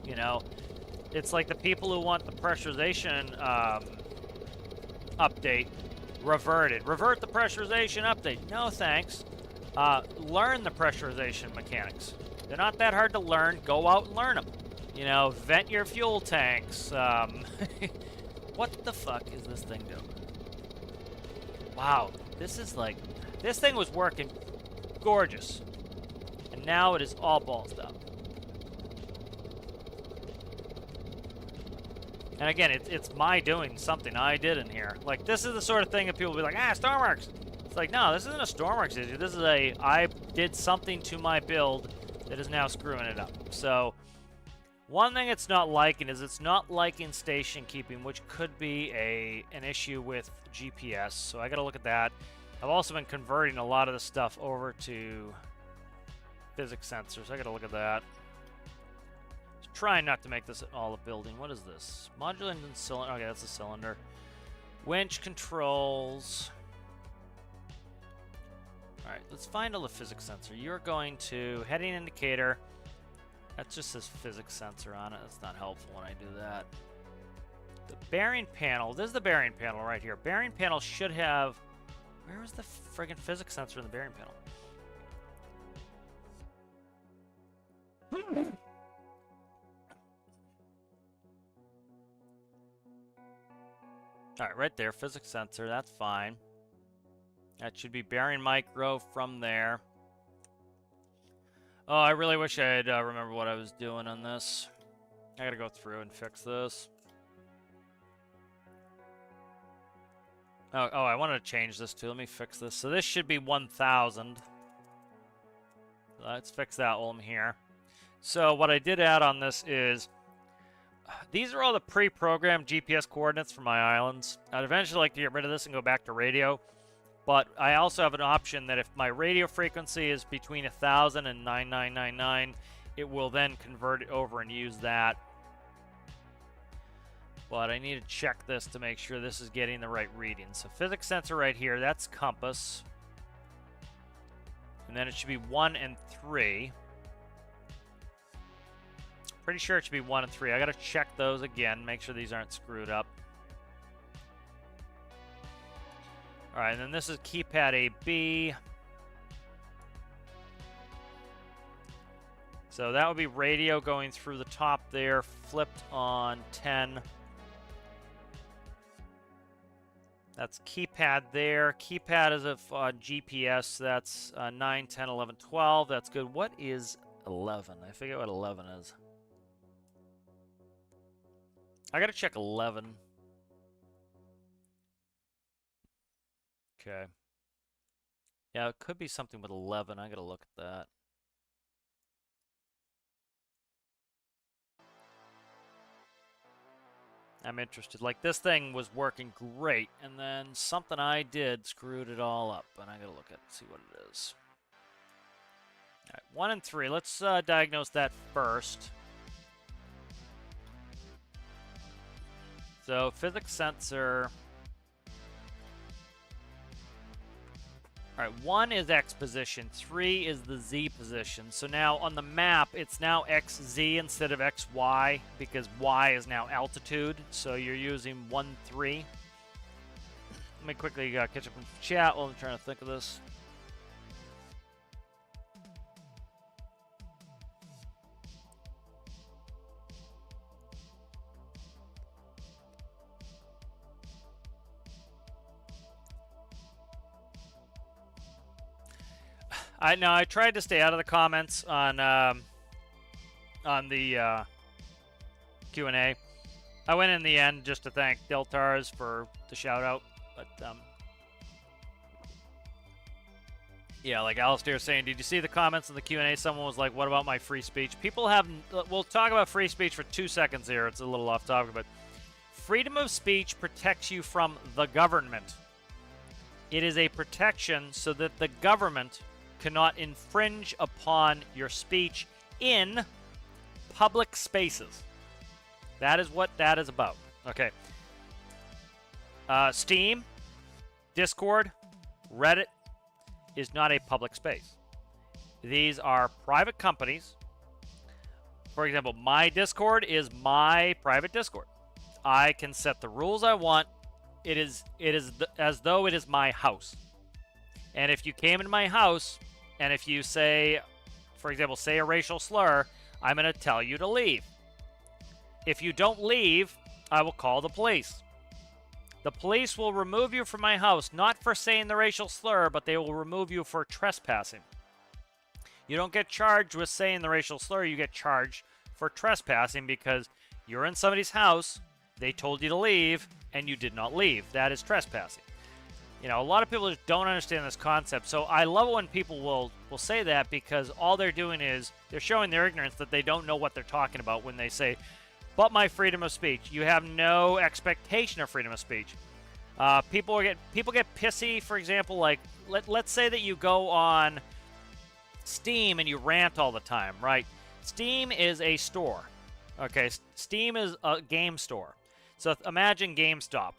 You know, it's like the people who want the pressurization update reverted. Revert the pressurization update. No, thanks. Learn the pressurization mechanics. They're not that hard to learn. Go out and learn them. You know, vent your fuel tanks. What the fuck is this thing doing? Wow, this is like, this thing was working gorgeous. And now it is all ballsed up. And again, it's my doing something I did in here. Like, this is the sort of thing that people will be like, ah, Stormworks. It's like, no, this isn't a Stormworks issue. This is I did something to my build that is now screwing it up. So, one thing it's not liking is it's not liking station keeping, which could be an issue with GPS. So I got to look at that. I've also been converting a lot of the stuff over to physics sensors. I got to look at that. Trying not to make this all a building. What is this? Modular engine cylinder. Okay, that's a cylinder. Winch controls. All right, let's find all the physics sensor. You're going to heading indicator. That just says physics sensor on it. That's not helpful when I do that. The bearing panel. This is the bearing panel right here. Bearing panel should have. Where was the friggin' physics sensor in the bearing panel? All right, right there, physics sensor. That's fine. That should be bearing micro from there. Oh, I really wish I'd remember what I was doing on this. I gotta go through and fix this. Oh, I wanted to change this too. Let me fix this. So this should be 1000. Let's fix that while I'm here. So what I did add on this is, these are all the pre-programmed GPS coordinates for my islands. I'd eventually like to get rid of this and go back to radio. But I also have an option that if my radio frequency is between 1000 and 9999, it will then convert it over and use that. But I need to check this to make sure this is getting the right reading. So physics sensor right here, that's compass. And then it should be 1 and 3. Pretty sure it should be 1 and 3. I gotta check those again, make sure these aren't screwed up. Alright, and then this is keypad AB. So that would be radio going through the top there, flipped on 10. That's keypad there. Keypad is a GPS. That's 9, 10, 11, 12. That's good. What is 11? I forget what 11 is. I gotta check 11. Okay. Yeah, it could be something with 11. I gotta look at that. I'm interested. Like, this thing was working great, and then something I did screwed it all up, and I gotta look at it, see what it is. All right, 1 and 3. Let's diagnose that first. So, physics sensor. All right, 1 is X position, 3 is the Z position. So now on the map, it's now XZ instead of XY because Y is now altitude. So you're using 1, 3. Let me quickly catch up in chat while I'm trying to think of this. I tried to stay out of the comments on the Q&A. I went in the end just to thank Deltars for the shout out, but yeah, like Alistair saying, did you see the comments in the Q&A? Someone was like, "What about my free speech?" People have. We'll talk about free speech for 2 seconds here. It's a little off topic, but freedom of speech protects you from the government. It is a protection so that the government cannot infringe upon your speech in public spaces. That is what that is about. Okay. Steam, Discord, Reddit is not a public space. These are private companies. For example, my Discord is my private Discord. I can set the rules I want. It is as though it is my house. And if you came into my house, and if you say, for example, say a racial slur, I'm going to tell you to leave. If you don't leave, I will call the police. The police will remove you from my house, not for saying the racial slur, but they will remove you for trespassing. You don't get charged with saying the racial slur, you get charged for trespassing because you're in somebody's house, they told you to leave, and you did not leave. That is trespassing. You know, a lot of people just don't understand this concept. So I love it when people will say that because all they're doing is they're showing their ignorance that they don't know what they're talking about when they say, but my freedom of speech. You have no expectation of freedom of speech. People get pissy, for example, like let's say that you go on Steam and you rant all the time, right? Steam is a store. Okay, Steam is a game store. So imagine GameStop.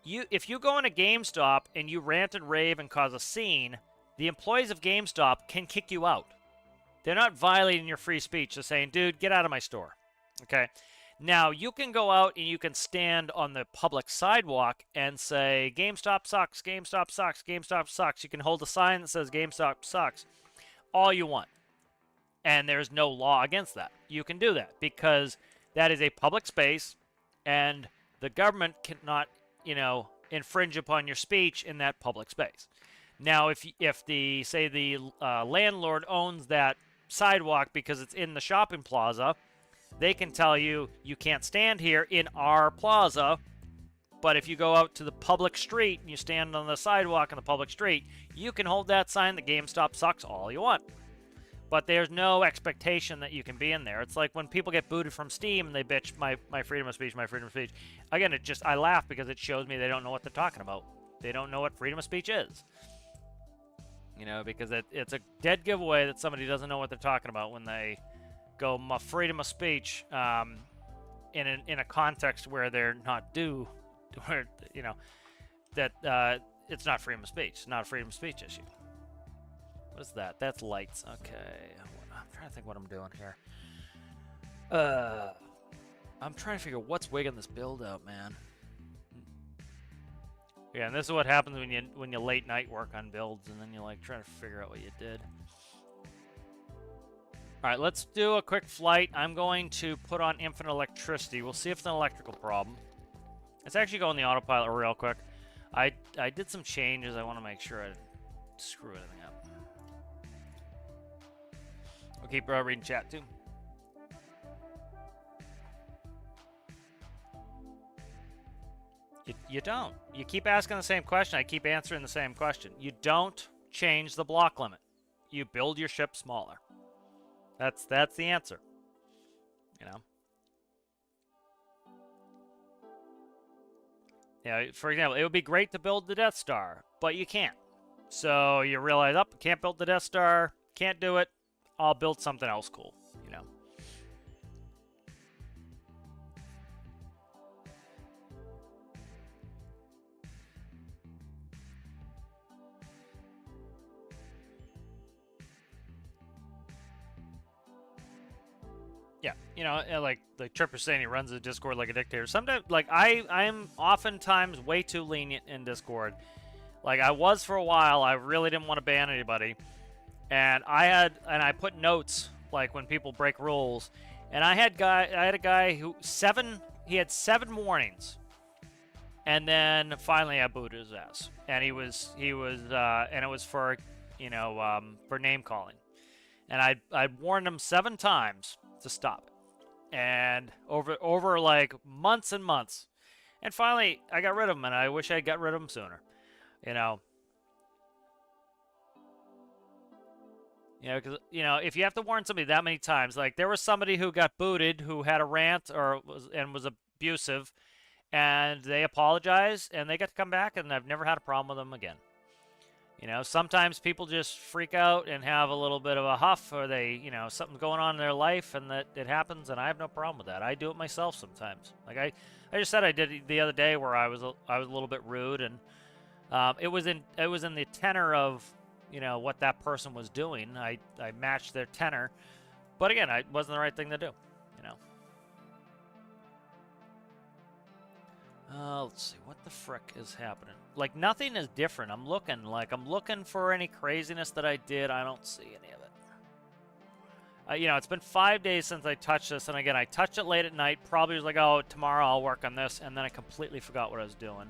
if you go in a GameStop and you rant and rave and cause a scene, the employees of GameStop can kick you out. They're not violating your free speech. They're saying, dude, get out of my store. Okay? Now, you can go out and you can stand on the public sidewalk and say, GameStop sucks, GameStop sucks, GameStop sucks. You can hold a sign that says GameStop sucks all you want. And there's no law against that. You can do that because that is a public space and the government cannot, infringe upon your speech in that public space. Now, if the landlord owns that sidewalk because it's in the shopping plaza, they can tell you can't stand here in our plaza. But if you go out to the public street and you stand on the sidewalk on the public street, you can hold that sign that GameStop sucks all you want. But there's no expectation that you can be in there. It's like when people get booted from Steam and they bitch my freedom of speech, my freedom of speech. Again, I laugh because it shows me they don't know what they're talking about. They don't know what freedom of speech is. Because it's a dead giveaway that somebody doesn't know what they're talking about when they go freedom of speech in a context where they're not due, where that it's not freedom of speech. It's not a freedom of speech issue. What is that? That's lights. Okay, I'm trying to think what I'm doing here. I'm trying to figure what's wigging this build out, man. Yeah, and this is what happens when you late night work on builds, and then you trying to figure out what you did. All right, let's do a quick flight. I'm going to put on infinite electricity. We'll see if it's an electrical problem. Let's actually go on the autopilot real quick. I did some changes. I want to make sure I didn't screw anything up. We'll keep reading chat too. You don't. You keep asking the same question. I keep answering the same question. You don't change the block limit. You build your ship smaller. That's the answer. For example, it would be great to build the Death Star, but you can't. So you realize, can't build the Death Star, can't do it. I'll build something else cool, Yeah, like Trip is saying, he runs the Discord like a dictator. Sometimes, I'm oftentimes way too lenient in Discord. I was for a while. I really didn't want to ban anybody, and I put notes when people break rules. And I had a guy who had 7 warnings, and then finally I booted his ass. And and it was for name calling, and I'd warned him 7 times to stop it. And over months and months, and finally I got rid of him, and I wish I got rid of him sooner. Because if you have to warn somebody that many times, there was somebody who got booted who had a rant was abusive, and they apologized and they got to come back, and I've never had a problem with them again. Sometimes people just freak out and have a little bit of a huff, or they, something's going on in their life, and that it happens, and I have no problem with that. I do it myself sometimes. I just said I did it the other day where I was a little bit rude, and it was in the tenor of what that person was doing. I matched their tenor, but again, it wasn't the right thing to do. Let's see, what the frick is happening? Nothing is different. I'm looking for any craziness that I did. I don't see any of it. It's been 5 days since I touched this, and again, I touched it late at night. Probably was oh, tomorrow I'll work on this, and then I completely forgot what I was doing.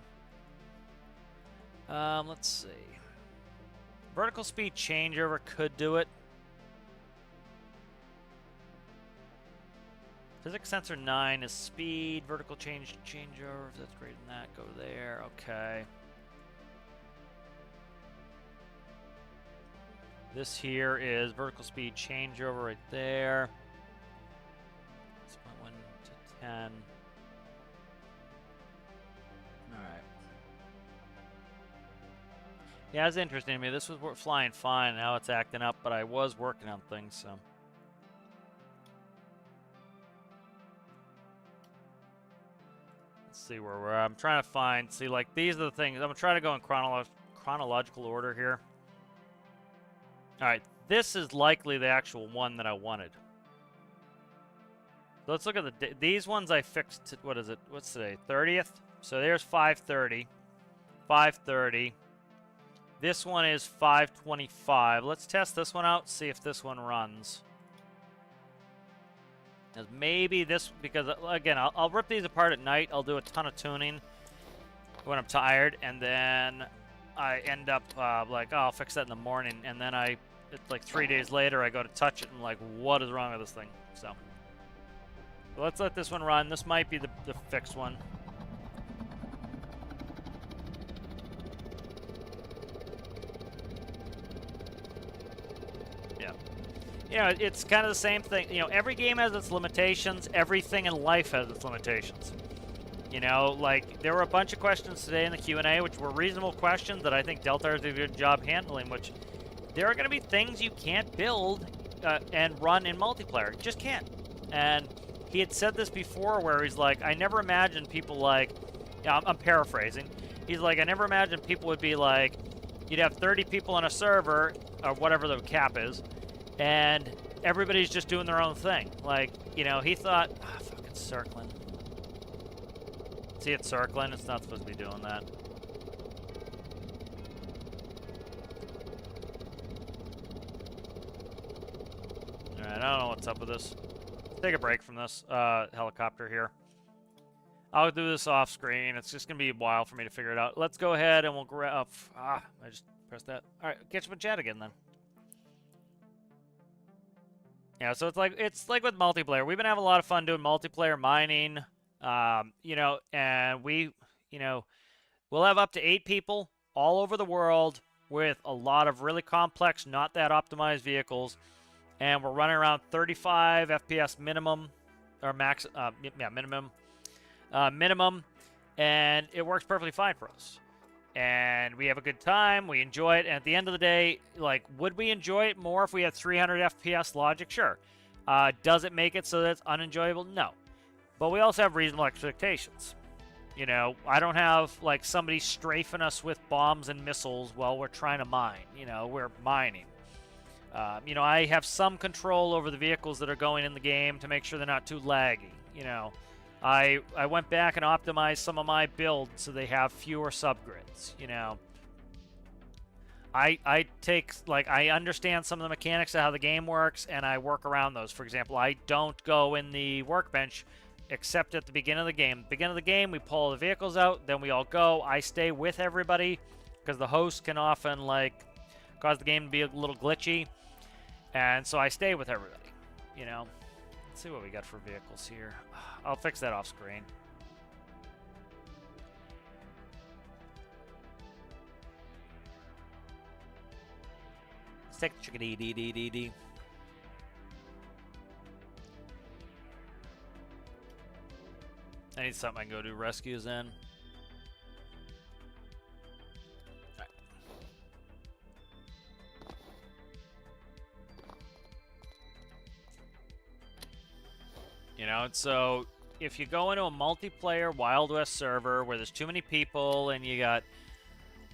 Let's see. Vertical speed changeover could do it. Physics sensor 9 is speed. Vertical changeover. If that's greater than that, go there. Okay. This here is vertical speed changeover right there. 6.1 to 10. Alright. Yeah, it's interesting to me. This was flying fine, now it's acting up, but I was working on things, so. Let's see where we're at. I'm trying to find, see, like, these are the things. I'm going to try to go in chronological order here. All right, this is likely the actual one that I wanted. So let's look at these ones I fixed. What is it? What's today? 30th? So there's 530. 530. This one is 525. Let's test this one out, see if this one runs. Maybe this, because, again, I'll rip these apart at night. I'll do a ton of tuning when I'm tired, and then I end up like, oh, I'll fix that in the morning, and then it's like 3 days later, I go to touch it, and I'm like, what is wrong with this thing? So let's let this one run. This might be the fixed one. Yeah. You know, it's kind of the same thing. You know, every game has its limitations. Everything in life has its limitations. You know, like, there were a bunch of questions today in the Q&A, which were reasonable questions that I think Deltar did a good job handling, which there are going to be things you can't build and run in multiplayer. You just can't. And he had said this before where he's like, I never imagined people like, I'm paraphrasing. He's like, I never imagined people would be like, you'd have 30 people on a server, or whatever the cap is, and everybody's just doing their own thing. Like, you know, he thought, fucking circling. See it circling? It's not supposed to be doing that. Alright, I don't know what's up with this. Let's take a break from this helicopter here. I'll do this off screen. It's just going to be a while for me to figure it out. Let's go ahead and we'll grab... I just pressed that. Alright, catch up with chat again then. Yeah, so it's like with multiplayer. We've been having a lot of fun doing multiplayer mining, you know, and we'll have up to 8 people all over the world with a lot of really complex, not that optimized vehicles, and we're running around 35 FPS minimum, or max, minimum, and it works perfectly fine for us. And we have a good time, we enjoy it, and at the end of the day, like, would we enjoy it more if we had 300 FPS logic? Sure. Does it make it so that it's unenjoyable? No. But we also have reasonable expectations. You know, I don't have, like, somebody strafing us with bombs and missiles while we're trying to mine. You know, we're mining. You know, I have some control over the vehicles that are going in the game to make sure they're not too laggy, you know. I went back and optimized some of my builds so they have fewer subgrids, you know. I understand some of the mechanics of how the game works, and I work around those. For example, I don't go in the workbench except at the beginning of the game. Beginning of the game, we pull the vehicles out, then we all go. I stay with everybody because the host can often, like, cause the game to be a little glitchy. And so I stay with everybody, you know. Let's see what we got for vehicles here. I'll fix that off screen. Let's take the chickadee. I need something I can go do rescues in. Alright. You know, and so if you go into a multiplayer Wild West server where there's too many people and you got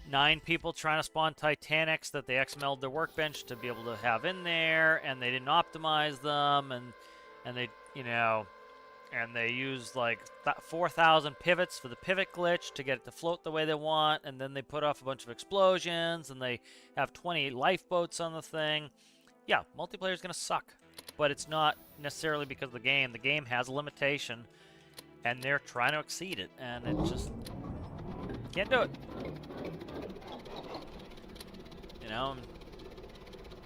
9 people trying to spawn Titanics that they XML'd their workbench to be able to have in there, and they didn't optimize them, and they, you know, and they used like 4,000 pivots for the pivot glitch to get it to float the way they want, and then they put off a bunch of explosions, and they have 20 lifeboats on the thing. Yeah, multiplayer is going to suck. But it's not necessarily because of the game. The game has a limitation, and they're trying to exceed it, and it just can't do it. You know,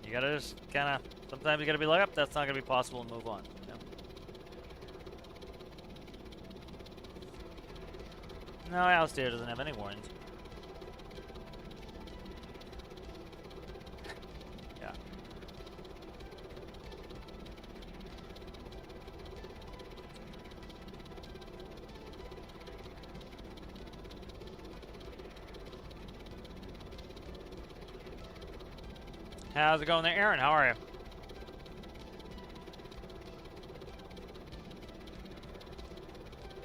you gotta just kind of, sometimes you gotta be like, oh, that's not gonna be possible, and move on. You know? No, Alistair doesn't have any warnings. How's it going there, Aaron? How are you?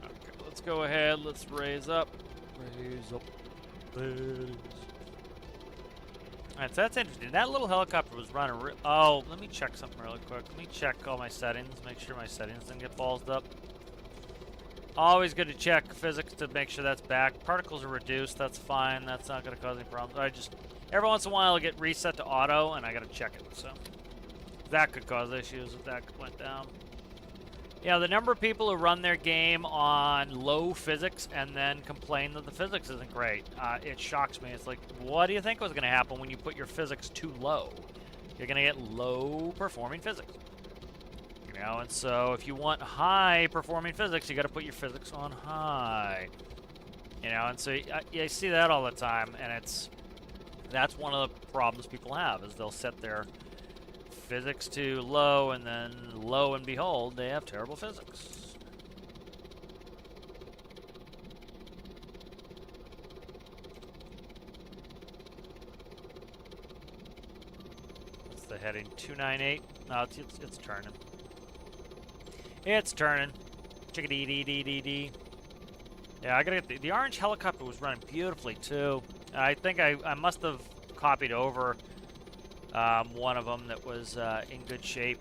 Okay, let's go ahead. Let's raise up. Raise up. Alright, so that's interesting. That little helicopter was running. Oh, let me check something really quick. Let me check all my settings. Make sure my settings didn't get ballsed up. Always good to check physics to make sure that's back. Particles are reduced. That's fine. That's not going to cause any problems. I just every once in a while I get reset to auto, and I got to check it. So that could cause issues if that went down. Yeah, the number of people who run their game on low physics and then complain that the physics isn't great, it shocks me. It's like, what do you think was going to happen when you put your physics too low? You're going to get low performing physics. You know, and so if you want high performing physics, you got to put your physics on high. You know, and so I see that all the time, and that's one of the problems people have, is they'll set their physics too low, and then lo and behold, they have terrible physics. What's the heading? 298? No, it's turning. It's turning. Chickadee-dee-dee-dee-dee. Yeah, I gotta get the orange helicopter was running beautifully too. I think I must have copied over one of them that was in good shape.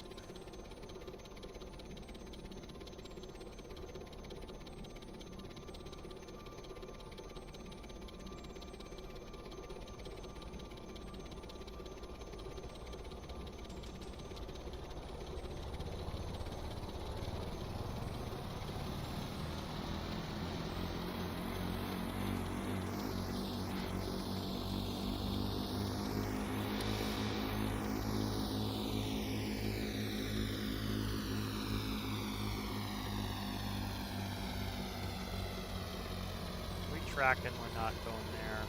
Tracking, we're not going there.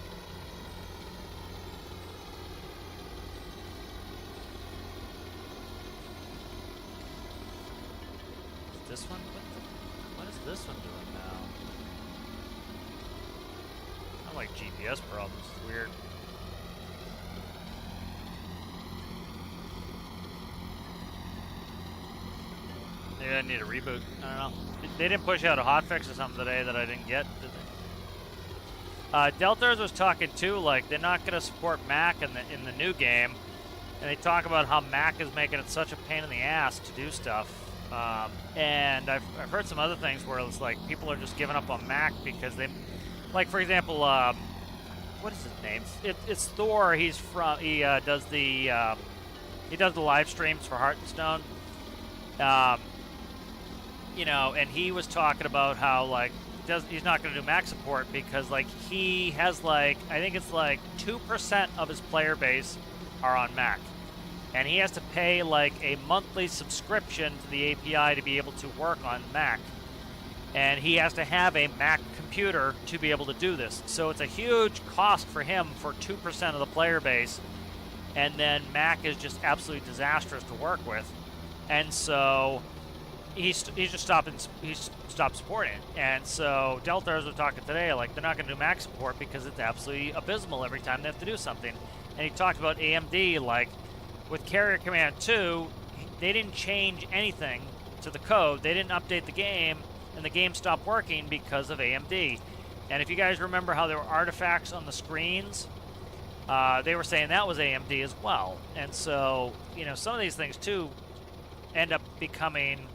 Is this one? What is this one doing now? I like GPS problems. It's weird. Maybe I need a reboot. I don't know. They didn't push out a hotfix or something today that I didn't get, did they? Deltars was talking too, like they're not going to support Mac in the new game, and they talk about how Mac is making it such a pain in the ass to do stuff. And I've heard some other things where it's like people are just giving up on Mac because they, like for example, what is his name? It's Thor. He does the live streams for Heart and Stone. You know, and he was talking about how like. He's not going to do Mac support because like he has like I think it's like 2% of his player base are on Mac, and he has to pay like a monthly subscription to the API to be able to work on Mac, and he has to have a Mac computer to be able to do this. So it's a huge cost for him for 2% of the player base, and then Mac is just absolutely disastrous to work with, and so he's just stopped supporting it. And so Deltars were talking today, like they're not going to do Mac support because it's absolutely abysmal every time they have to do something. And he talked about AMD, like with Carrier Command 2, they didn't change anything to the code. They didn't update the game, and the game stopped working because of AMD. And if you guys remember how there were artifacts on the screens, they were saying that was AMD as well. And so, you know, some of these things too end up becoming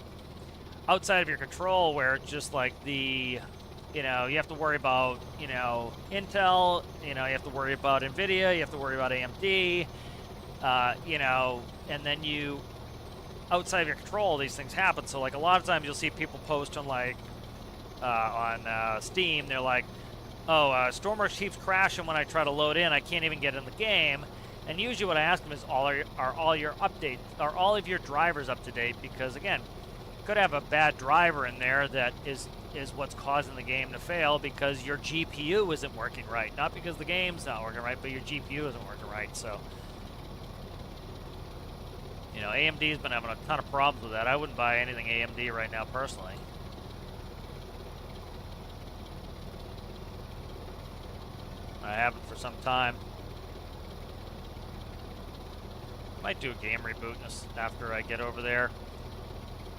outside of your control, where it's just like you know, you have to worry about, you know, Intel, you know, you have to worry about NVIDIA, you have to worry about AMD, you know, and then outside of your control, these things happen. So like a lot of times you'll see people post on like, on Steam, they're like, oh, stormworks keeps crashing when I try to load in, I can't even get in the game. And usually what I ask them is, are all your updates, are all of your drivers up to date? Because again, could have a bad driver in there that is what's causing the game to fail because your GPU isn't working right. Not because the game's not working right, but your GPU isn't working right. So, you know, AMD's been having a ton of problems with that. I wouldn't buy anything AMD right now personally. I haven't for some time. Might do a game reboot after I get over there.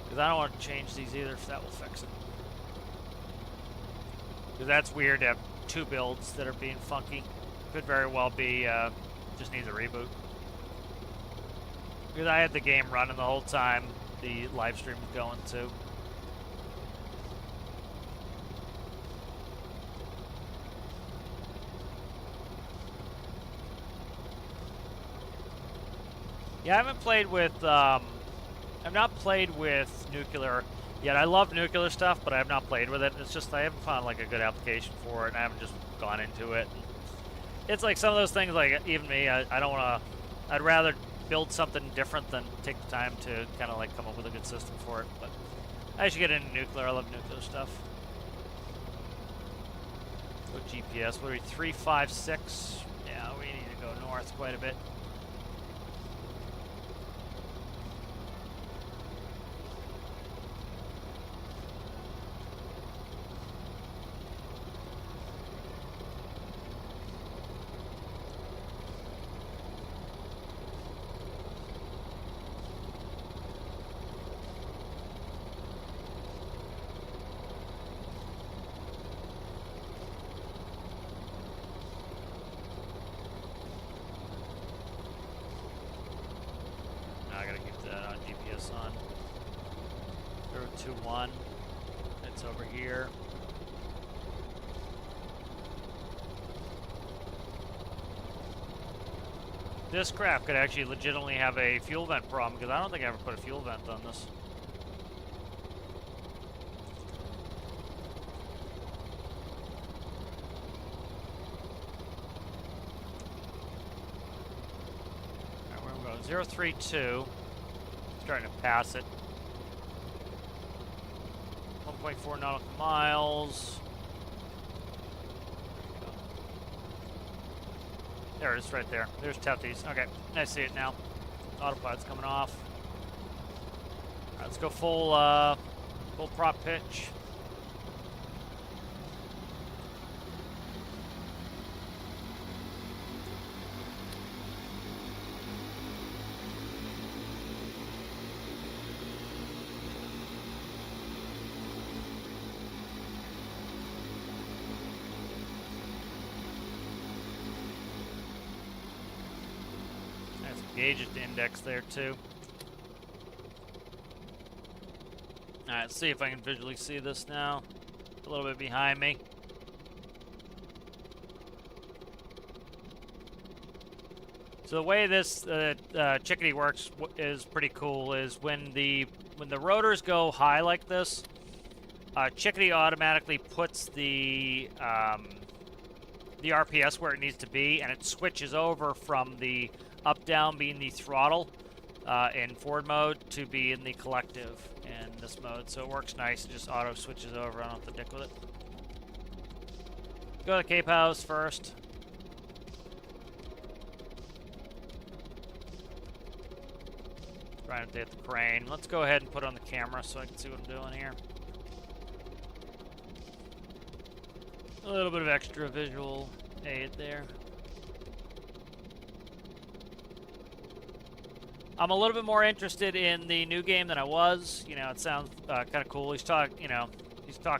Because I don't want to change these either, if that will fix it. Because that's weird to have two builds that are being funky. Could very well be just needs a reboot. Because I had the game running the whole time the live stream was going too. Yeah, I haven't played with, I've not played with nuclear yet. I love nuclear stuff, but I have not played with it. It's just, I haven't found like a good application for it, and I haven't just gone into it. It's like some of those things, like even me, I don't want to, I'd rather build something different than take the time to kind of like come up with a good system for it. But I should get into nuclear. I love nuclear stuff. Go GPS. What are we, 356? Yeah, we need to go north quite a bit. On 021. It's over here. This craft could actually legitimately have a fuel vent problem because I don't think I ever put a fuel vent on this. Alright, where are we going? 032. Starting to pass it. 1.4 nautical miles. There it is, right there. There's Tefties. Okay, I see it now. Autopilot's coming off. All right, let's go full prop pitch. Gauge at the index there too. Alright, let's see if I can visually see this now. A little bit behind me. So the way this chickadee works is pretty cool. Is when the rotors go high like this, chickadee automatically puts the RPS where it needs to be, and it switches over from the up-down being the throttle in forward mode to be in the collective in this mode. So it works nice. It just auto switches over. I don't have to dick with it. Go to the Cape House first. Trying to hit the crane. Let's go ahead and put it on the camera so I can see what I'm doing here. A little bit of extra visual aid there. I'm a little bit more interested in the new game than I was. You know, it sounds kind of cool. He's talking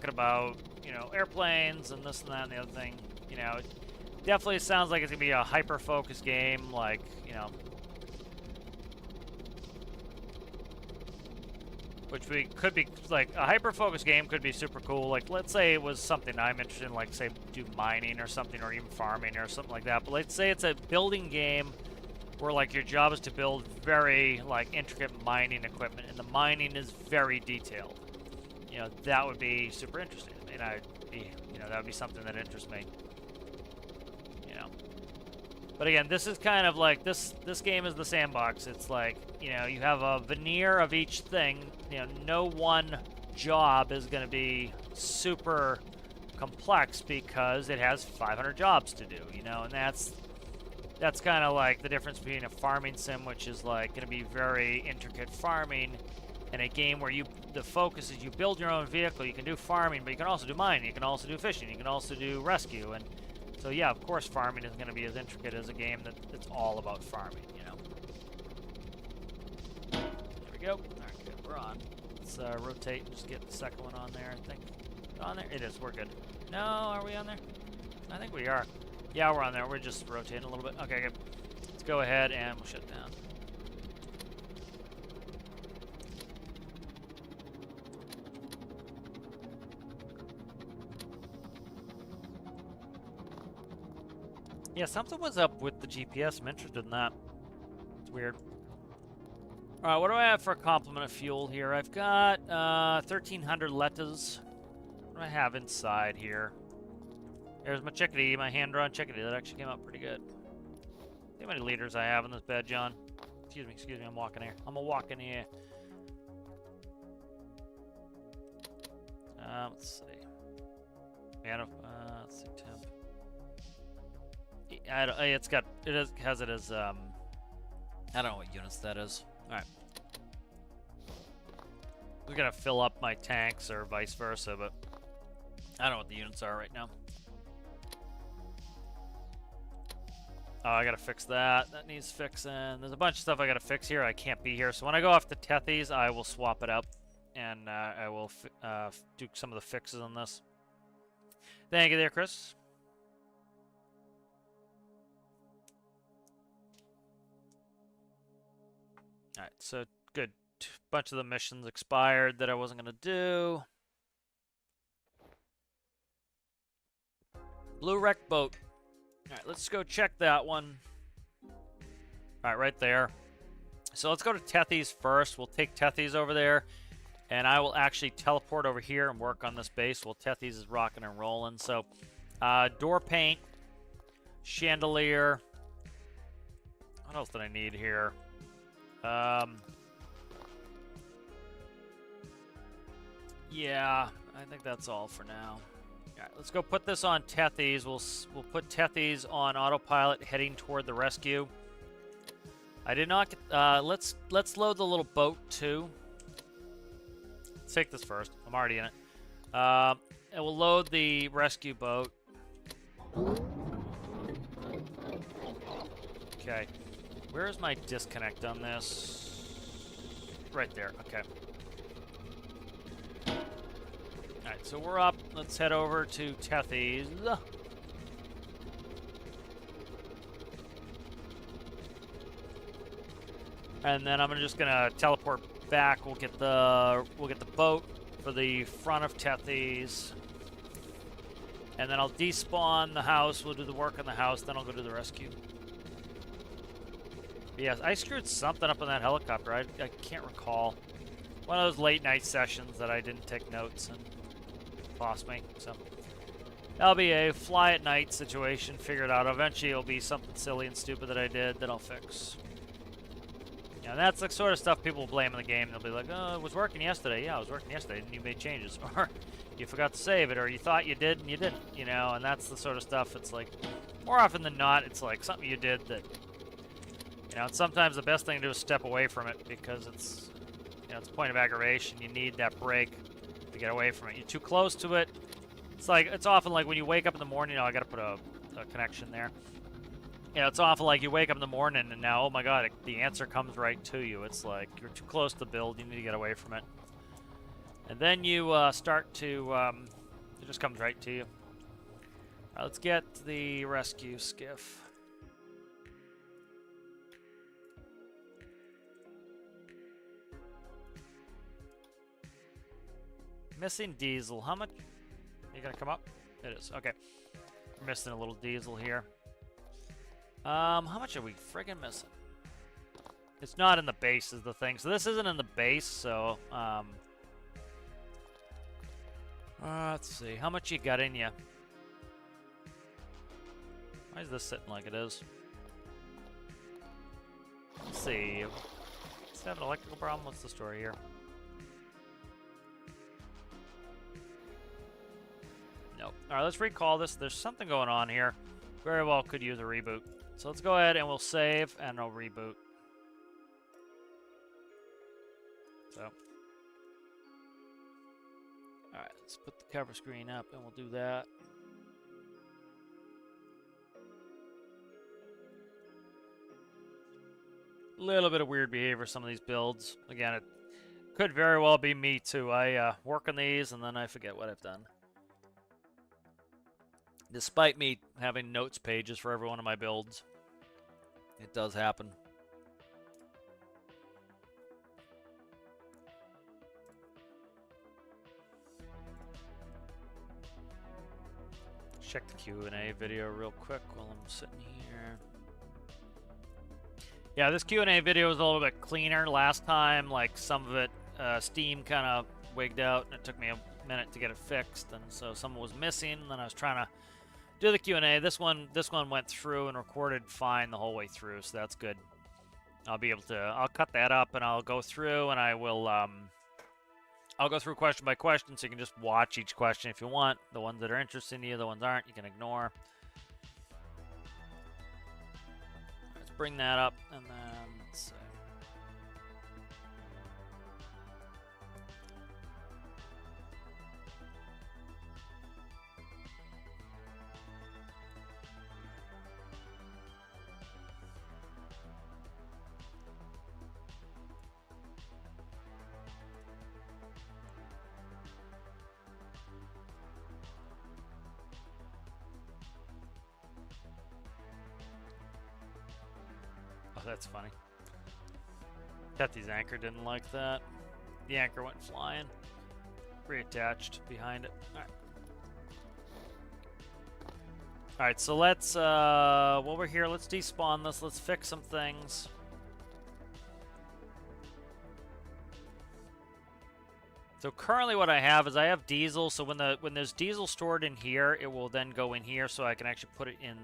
about, airplanes and this and that and the other thing. You know, it definitely sounds like it's gonna be a hyper-focused game, like, which could be like a hyper-focused game could be super cool. Like, let's say it was something I'm interested in, like say do mining or something, or even farming or something like that. But let's say it's a building game where like your job is to build very like intricate mining equipment, and the mining is very detailed. That would be super interesting. I mean, that would be something that interests me. But again, this is kind of like this game is the sandbox. It's like, you have a veneer of each thing. No one job is going to be super complex because it has 500 jobs to do, and that's kind of like the difference between a farming sim, which is like going to be very intricate farming, and a game where the focus is you build your own vehicle. You can do farming, but you can also do mining. You can also do fishing. You can also do rescue. And so, yeah, of course, farming is going to be as intricate as a game that's all about farming, There we go. All right, good. We're on. Let's rotate and just get the second one on there, I think. On there? It is. We're good. No, are we on there? I think we are. Yeah, we're on there. We're just rotating a little bit. Okay, good. Let's go ahead and we'll shut down. Yeah, something was up with the GPS. I'm interested in that. It's weird. All right, what do I have for a complement of fuel here? I've got 1,300 letters. What do I have inside here? There's my chickadee, my hand-drawn chickadee. That actually came out pretty good. See how many liters I have in this bed, John? Excuse me, I'm walking here. I'm a walking here. Let's see. Man, let's see, temp. It has it as, I don't know what units that is. Alright. We're gonna fill up my tanks or vice versa, but I don't know what the units are right now. Oh, I gotta fix that. That needs fixing. There's a bunch of stuff I gotta fix here. I can't be here. So when I go off to Tethys, I will swap it up. And I will do some of the fixes on this. Thank you there, Chris. Alright, so good. Bunch of the missions expired that I wasn't going to do. Blue wreck boat. Alright, let's go check that one. Alright, right there. So let's go to Tethys first. We'll take Tethys over there. And I will actually teleport over here and work on this base while Tethys is rocking and rolling. So, door paint, chandelier. What else did I need here? Yeah, I think that's all for now. All right, let's go put this on Tethys. We'll put Tethys on autopilot, heading toward the rescue. I did not get. Let's load the little boat too. Let's take this first. I'm already in it. And we'll load the rescue boat. Okay. Where is my disconnect on this? Right there. Okay. Alright, so we're up. Let's head over to Tethys. And then I'm just gonna teleport back. We'll get the boat for the front of Tethys. And then I'll despawn the house. We'll do the work on the house, then I'll go do the rescue. But yes, I screwed something up on that helicopter. I can't recall. One of those late night sessions that I didn't take notes and lost me. So that'll be a fly at night situation. Figure it out. Eventually it'll be something silly and stupid that I did that I'll fix. And that's the sort of stuff people will blame in the game. They'll be like, oh, it was working yesterday. Yeah, it was working yesterday, and you made changes. Or you forgot to save it, or you thought you did and you didn't, you know, and that's the sort of stuff. It's like, more often than not, it's like something you did that, you know, and sometimes the best thing to do is step away from it because it's, you know, it's a point of aggravation. You need that break to get away from it. You're too close to it. It's like, it's often like when you wake up in the morning, you know, I got to put a connection there. You know, it's awful like you wake up in the morning and now, oh my god, the answer comes right to you. It's like, you're too close to the build, you need to get away from it. And then you start to, it just comes right to you. Alright, let's get the rescue skiff. Missing diesel, how much? Are you gonna come up? It is, okay. We're missing a little diesel here. How much are we friggin' missing? It's not in the base is the thing. So this isn't in the base, so, let's see. How much you got in you? Why is this sitting like it is? Let's see. Does it have an electrical problem? What's the story here? Nope. Alright, let's recall this. There's something going on here. Very well could use a reboot. So let's go ahead and we'll save and I'll reboot. So. Alright, let's put the cover screen up and we'll do that. A little bit of weird behavior, some of these builds. Again, it could very well be me too. I work on these and then I forget what I've done. Despite me having notes pages for every one of my builds, it does happen. Check the Q&A video real quick while I'm sitting here. Yeah, this Q&A video was a little bit cleaner last time. Like, some of it, Steam kind of wigged out, and it took me a minute to get it fixed, and so some was missing, and then I was trying to do the Q&A. This one went through and recorded fine the whole way through, so that's good. I'll cut that up, and I'll go through, and I'll go through question by question, so you can just watch each question if you want. The ones that are interesting to you, the ones aren't, you can ignore. Let's bring that up, and then let's see. Oh, that's funny. Tethy's anchor didn't like that. The anchor went flying. Reattached behind it. Alright. Alright, so let's, while we're here, let's despawn this. Let's fix some things. So currently what I have is I have diesel, so when there's diesel stored in here, it will then go in here, so I can actually put it in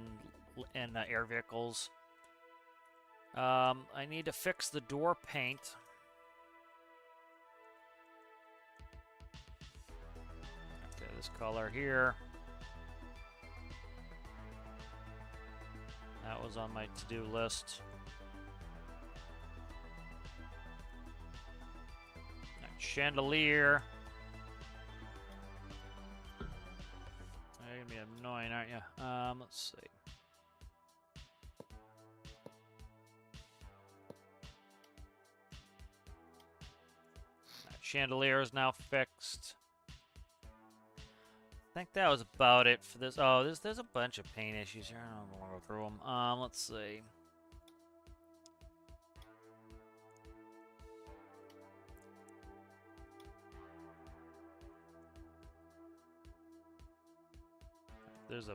air vehicles. I need to fix the door paint. Okay, this color here. That was on my to-do list. Chandelier. You're gonna be annoying, aren't you? Let's see. That chandelier is now fixed. I think that was about it for this. Oh, there's a bunch of paint issues here. I don't want to go through them. Let's see. This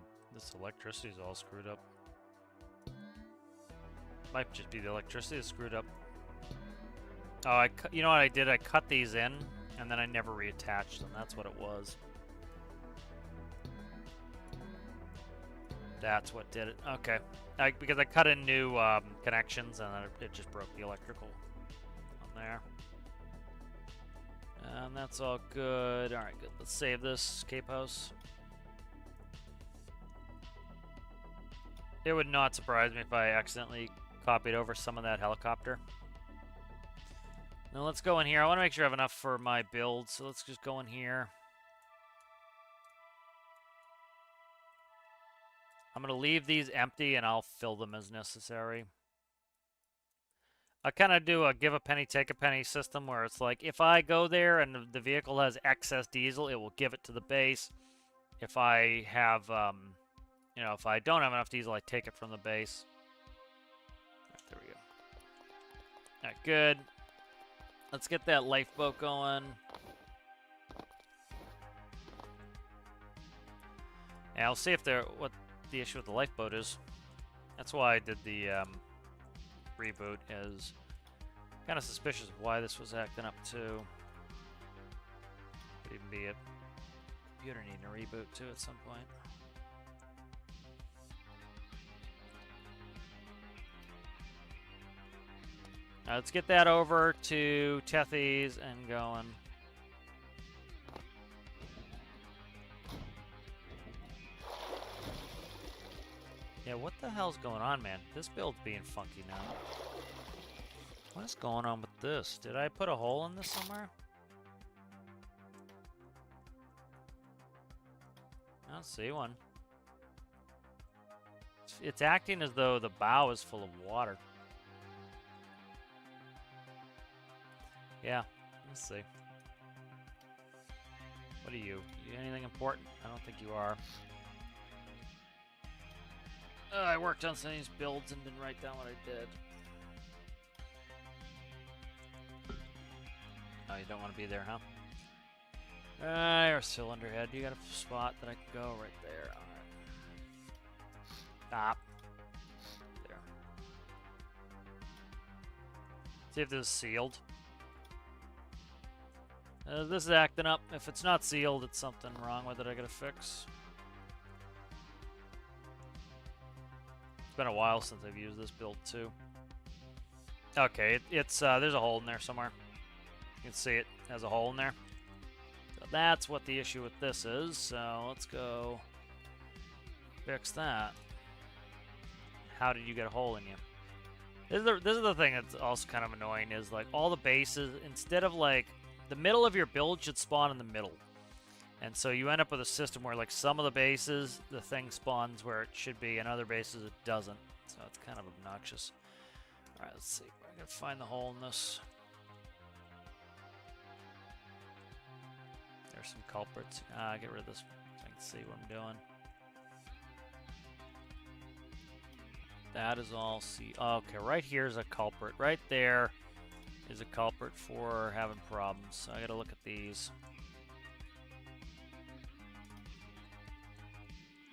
electricity's all screwed up. Might just be the electricity that's screwed up. Oh, you know what I did? I cut these in, and then I never reattached them. That's what it was. That's what did it. Okay. Because I cut in new connections, and then it just broke the electrical on there. And that's all good. Alright, good. Let's save this Cape House. It would not surprise me if I accidentally copied over some of that helicopter. Now let's go in here. I want to make sure I have enough for my build, so let's just go in here. I'm going to leave these empty, and I'll fill them as necessary. I kind of do a give a penny, take a penny system, where it's like, if I go there and the vehicle has excess diesel, it will give it to the base. If I have... you know, if I don't have enough diesel, I take it from the base. Right, there we go. Alright, good. Let's get that lifeboat going. And I'll see if what the issue with the lifeboat is. That's why I did the reboot, is kind of suspicious of why this was acting up too. Could even be a computer needing a reboot too at some point. Let's get that over to Tethy's and going. Yeah, what the hell's going on, man? This build's being funky now. What is going on with this? Did I put a hole in this somewhere? I don't see one. It's acting as though the bow is full of water. Yeah, let's see. What are you? You anything important? I don't think you are. I worked on some of these builds and didn't write down what I did. Oh, you don't want to be there, huh? You're a cylinder head. You got a spot that I can go right there. All right. Stop. There. See if this is sealed. This is acting up. If it's not sealed, it's something wrong with it I gotta fix. It's been a while since I've used this build too. Okay, it's there's a hole in there somewhere. You can see it has a hole in there. So that's what the issue with this is. So let's go fix that. How did you get a hole in you? This is the thing that's also kind of annoying is like all the bases, instead of like the middle of your build should spawn in the middle. And so you end up with a system where like some of the bases, the thing spawns where it should be, and other bases it doesn't. So it's kind of obnoxious. Alright, let's see. I'm going to find the hole in this. There's some culprits. Get rid of this so I can see what I'm doing. That is all C. Okay, right here is a culprit. Right there is a culprit for having problems. So I got to look at these.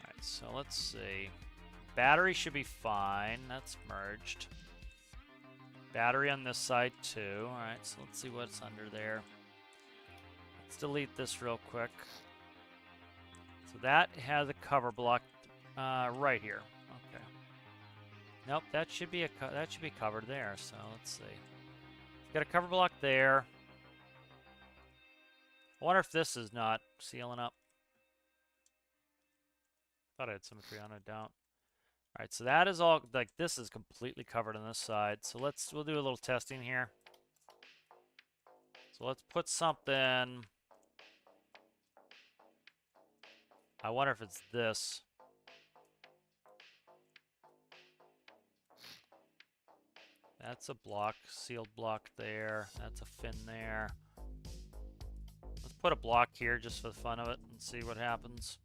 Alright, so let's see. Battery should be fine. That's merged. Battery on this side too. Alright, so let's see what's under there. Let's delete this real quick. So that has a cover block right here. Okay. Nope, that should be covered there. So let's see. Got a cover block there. I wonder if this is not sealing up. Thought I had symmetry on it. Don't. All right, so that is all, like, this is completely covered on this side. So we'll do a little testing here. So let's put something. I wonder if it's this. That's a block, sealed block there. That's a fin there. Let's put a block here just for the fun of it and see what happens.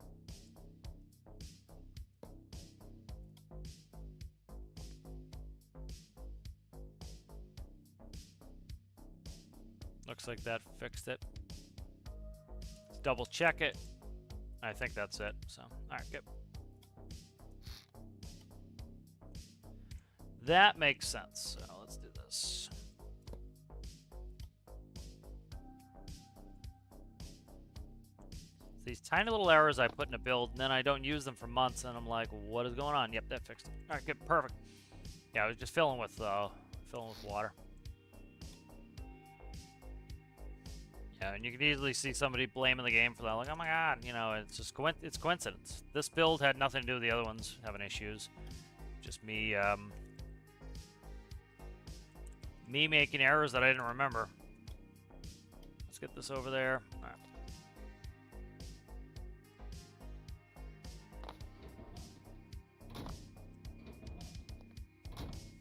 Looks like that fixed it. Let's double check it. I think that's it. So, all right, good. That makes sense. So let's do this. These tiny little errors I put in a build, and then I don't use them for months, and I'm like, what is going on? Yep, that fixed it. All right, good, perfect. Yeah, I was just filling with water. Yeah, and you can easily see somebody blaming the game for that. Like, oh my god, you know, it's just it's coincidence. This build had nothing to do with the other ones having issues. Just me, me making errors that I didn't remember. Let's get this over there. All right.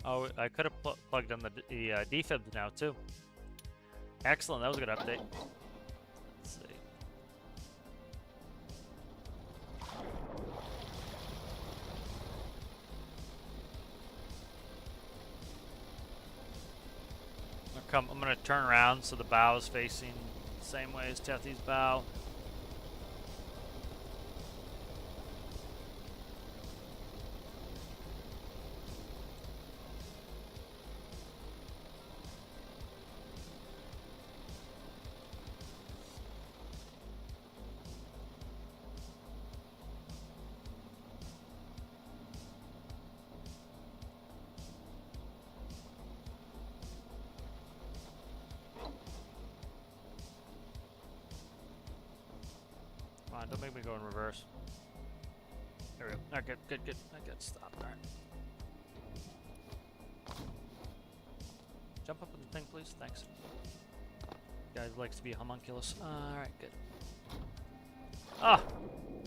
Oh, I could have plugged in the defib now too. Excellent, that was a good update. Let's see. I'm gonna turn around so the bow is facing the same way as Tethy's bow. Come on, don't make me go in reverse. There we go. All right, good. Okay, stop. All right. Jump up on the thing, please. Thanks. Guy likes to be a homunculus. All right, good. Ah,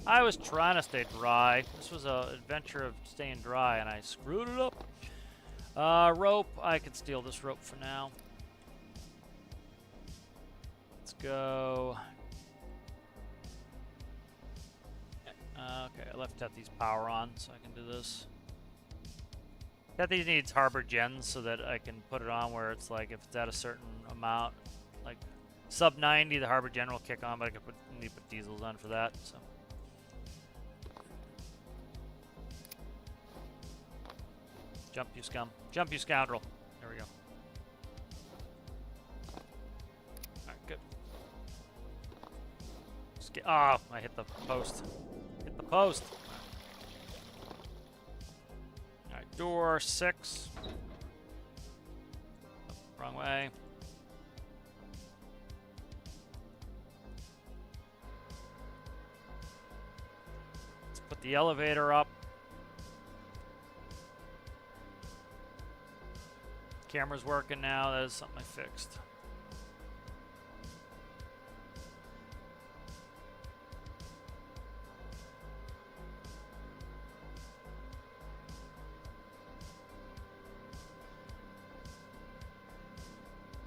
I was trying to stay dry. This was an adventure of staying dry, and I screwed it up. Rope. I could steal this rope for now. Let's go. Okay, I left Tethy's power on, so I can do this. That these needs harbor gens so that I can put it on where it's like if it's at a certain amount, like sub 90, the harbor gen will kick on, but I need to put diesels on for that. So. Jump, you scum. Jump, you scoundrel. There we go. Alright, good. Oh, I hit the post. Hit the post. Alright, door 6. Oh, wrong way. Let's put the elevator up. Camera's working now. That is something I fixed.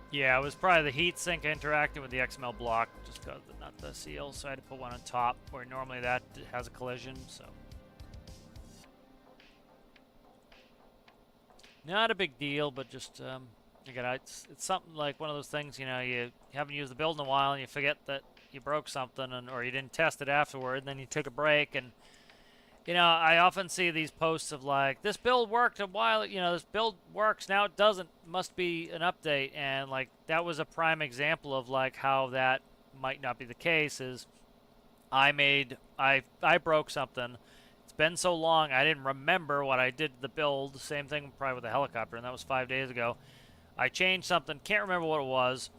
Yeah, it was probably the heat sink interacting with the XML block, just got not the seal, so I had to put one on top where normally that has a collision. So not a big deal, but just again, it's something like one of those things, you know, you haven't used the build in a while and you forget that you broke something, or you didn't test it afterward, and then you took a break. And you know, I often see these posts of like, this build worked a while, you know, this build works, now it doesn't, must be an update. And like, that was a prime example of like how that might not be the case. Is I broke something. It's been so long, I didn't remember what I did to the build. Same thing probably with the helicopter, and that was 5 days ago. I changed something, can't remember what it was,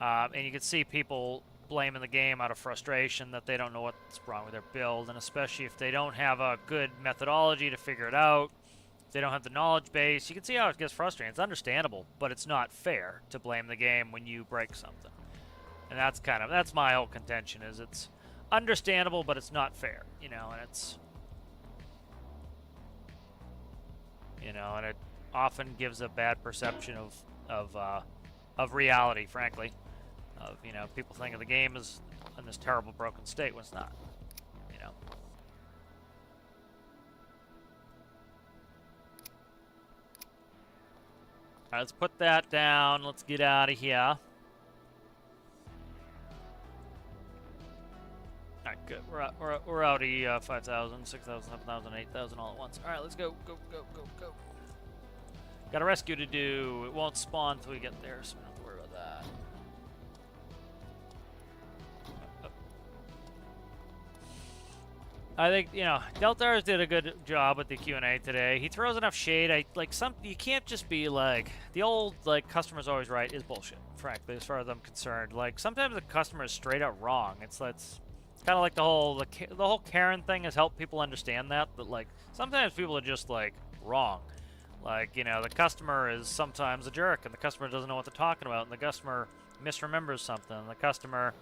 and you can see people blaming the game out of frustration that they don't know what's wrong with their build, and especially if they don't have a good methodology to figure it out, if they don't have the knowledge base, you can see how it gets frustrating. It's understandable, but it's not fair to blame the game when you break something. And that's my whole contention, is it's understandable, but it's not fair, you know, and it's, you know, and it often gives a bad perception of reality, frankly. Of, you know, people think of the game as in this terrible broken state when it's not, you know. Alright, let's put that down. Let's get out of here. Alright, good. We're out of 5,000, 6,000, 7,000, 8,000 all at once. Alright, let's go, go, go, go, go. Got a rescue to do. It won't spawn until we get there, so we don't have to worry about that. I think, you know, Deltars did a good job with the Q&A today. He throws enough shade. You can't just be like, the old, like, customer's always right is bullshit, frankly, as far as I'm concerned. Like, sometimes the customer is straight up wrong. It's kind of like the whole Karen thing has helped people understand that like, sometimes people are just, like, wrong. Like, you know, the customer is sometimes a jerk, and the customer doesn't know what they're talking about, and the customer misremembers something, and the customer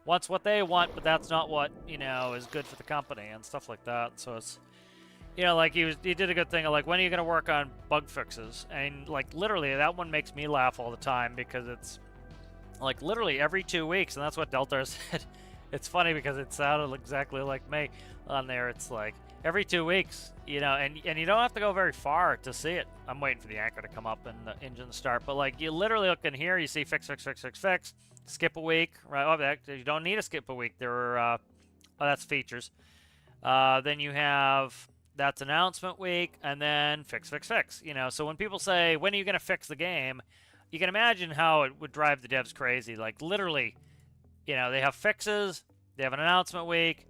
wants what they want, but that's not what, you know, is good for the company and stuff like that. So it's, you know, like he did a good thing of like, when are you going to work on bug fixes? And like literally that one makes me laugh all the time, because it's like literally every 2 weeks, and that's what Delta said. It's funny because it sounded exactly like me on there. It's like every 2 weeks, you know, and you don't have to go very far to see it. I'm waiting for the anchor to come up and the engine to start, but like you literally look in here, you see fix, skip a week, right? Oh, you don't need to skip a week. There are, oh, that's features. Then you have, that's announcement week, and then fix. You know, so when people say, when are you going to fix the game? You can imagine how it would drive the devs crazy. Like literally, you know, they have fixes, they have an announcement week,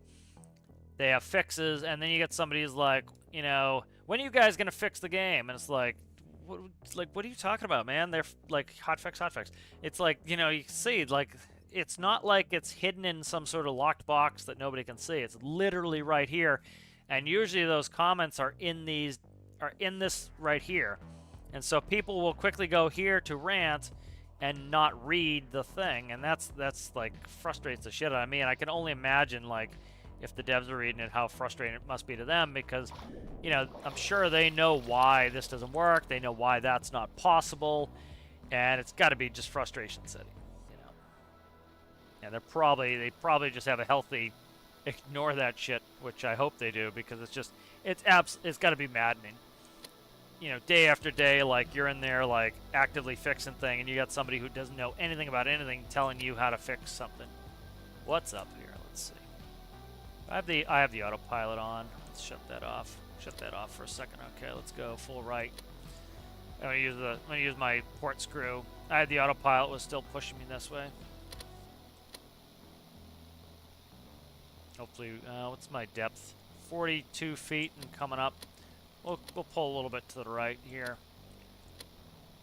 they have fixes, and then you get somebody who's like, you know, when are you guys going to fix the game? And it's like, what are you talking about, man? They're like hotfix. It's like, you know, you see, like, it's not like it's hidden in some sort of locked box that nobody can see. It's literally right here, and usually those comments are in this right here, and so people will quickly go here to rant and not read the thing, and that's like frustrates the shit out of me. And I can only imagine, like, if the devs are reading it, how frustrating it must be to them, because, you know, I'm sure they know why this doesn't work, they know why that's not possible, and it's got to be just frustration city, you know. And they probably just have a healthy ignore that shit, which I hope they do, because it's got to be maddening. you know, day after day, like you're in there like actively fixing thing, and you got somebody who doesn't know anything about anything telling you how to fix something. What's up here? Let's see. I have the autopilot on. Let's shut that off. Shut that off for a second. Okay, let's go full right. I'm gonna use my port screw. I had the autopilot was still pushing me this way. Hopefully, what's my depth? 42 feet and coming up. We'll pull a little bit to the right here.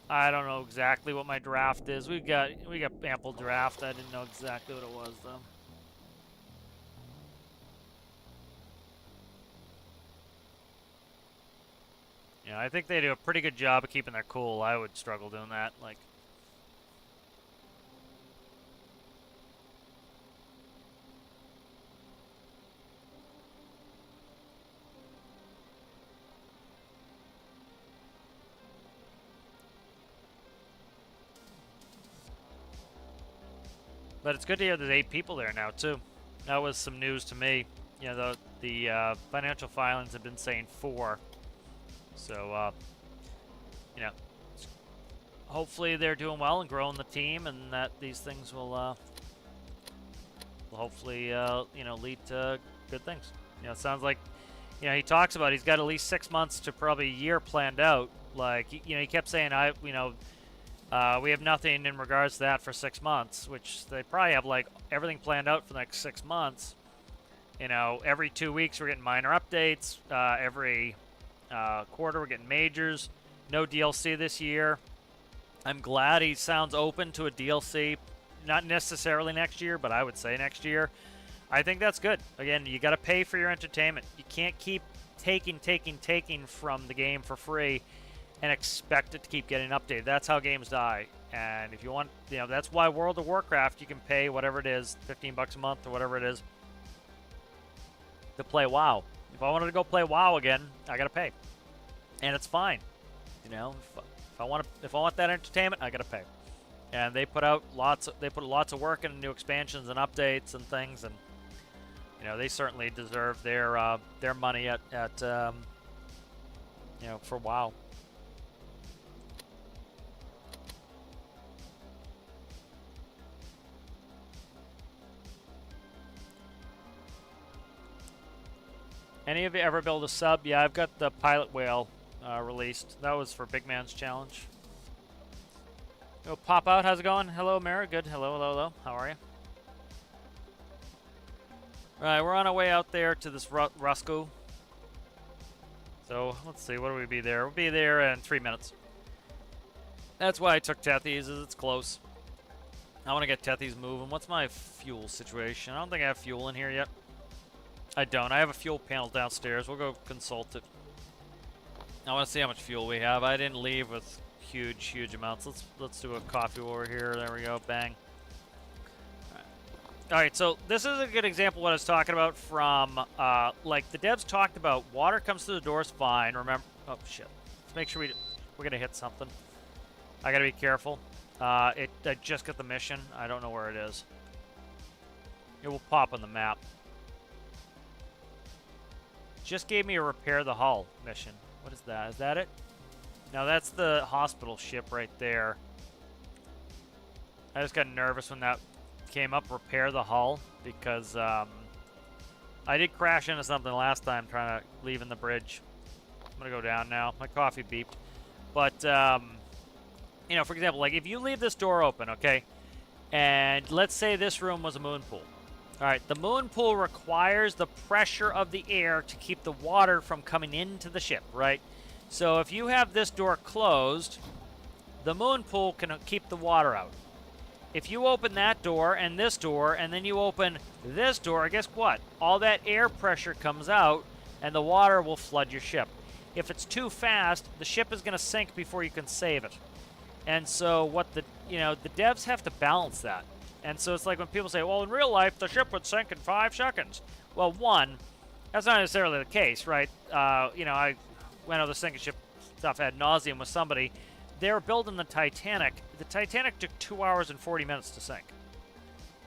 I don't know exactly what my draft is. We got ample draft. I didn't know exactly what it was though. Yeah, I think they do a pretty good job of keeping their cool. I would struggle doing that. Like, but it's good to hear there's 8 people there now too. That was some news to me. You know, the financial filings have been saying 4. So, you know, hopefully they're doing well and growing the team, and that these things will hopefully, you know, lead to good things. You know, it sounds like, you know, he talks about he's got at least 6 months to probably a year planned out. Like, you know, he kept saying, we have nothing in regards to that for 6 months, which they probably have, like, everything planned out for the next 6 months. You know, every 2 weeks we're getting minor updates. Every quarter we're getting majors. No DLC this year. I'm glad he sounds open to a DLC. Not necessarily next year, but I would say next year. I think that's good. Again, you got to pay for your entertainment. You can't keep taking from the game for free and expect it to keep getting updated. That's how games die. And if you want, you know, that's why World of Warcraft, you can pay whatever it is, 15 bucks a month or whatever it is, to play WoW. If I wanted to go play WoW again, I got to pay. And it's fine. You know, if I want that entertainment, I got to pay. And they put lots of work into new expansions and updates and things, and you know, they certainly deserve their money at you know, for WoW. Any of you ever build a sub? Yeah, I've got the Pilot Whale released. That was for Big Man's Challenge. Go pop out. How's it going? Hello, Mara. Good. Hello. How are you? All right, we're on our way out there to this Rusco. So let's see. What do we be there? We'll be there in 3 minutes. That's why I took Tethy's. Is it's close. I want to get Tethy's moving. What's my fuel situation? I don't think I have fuel in here yet. I don't. I have a fuel panel downstairs. We'll go consult it. I want to see how much fuel we have. I didn't leave with huge amounts. Let's do a coffee over here. There we go. Bang. All right. So this is a good example of what I was talking about from, like the devs talked about. Water comes through the doors fine. Remember? Oh shit. Let's make sure we're gonna hit something. I gotta be careful. I just got the mission. I don't know where it is. It will pop on the map. Just gave me a repair the hull mission. What is that? Is that it? No, that's the hospital ship right there. I just got nervous when that came up, repair the hull, because I did crash into something last time trying to leave in the bridge. I'm going to go down now. My coffee beeped. But, you know, for example, like if you leave this door open, okay, and let's say this room was a moon pool. All right, the moon pool requires the pressure of the air to keep the water from coming into the ship, right? So if you have this door closed, the moon pool can keep the water out. If you open that door, and then you open this door, guess what? All that air pressure comes out, and the water will flood your ship. If it's too fast, the ship is going to sink before you can save it. And so what the devs have to balance that. And so it's like when people say, well, in real life, the ship would sink in 5 seconds. Well, one, that's not necessarily the case, right? You know, I went over the sinking ship stuff ad nauseum with somebody. They were building the Titanic. The Titanic took 2 hours and 40 minutes to sink.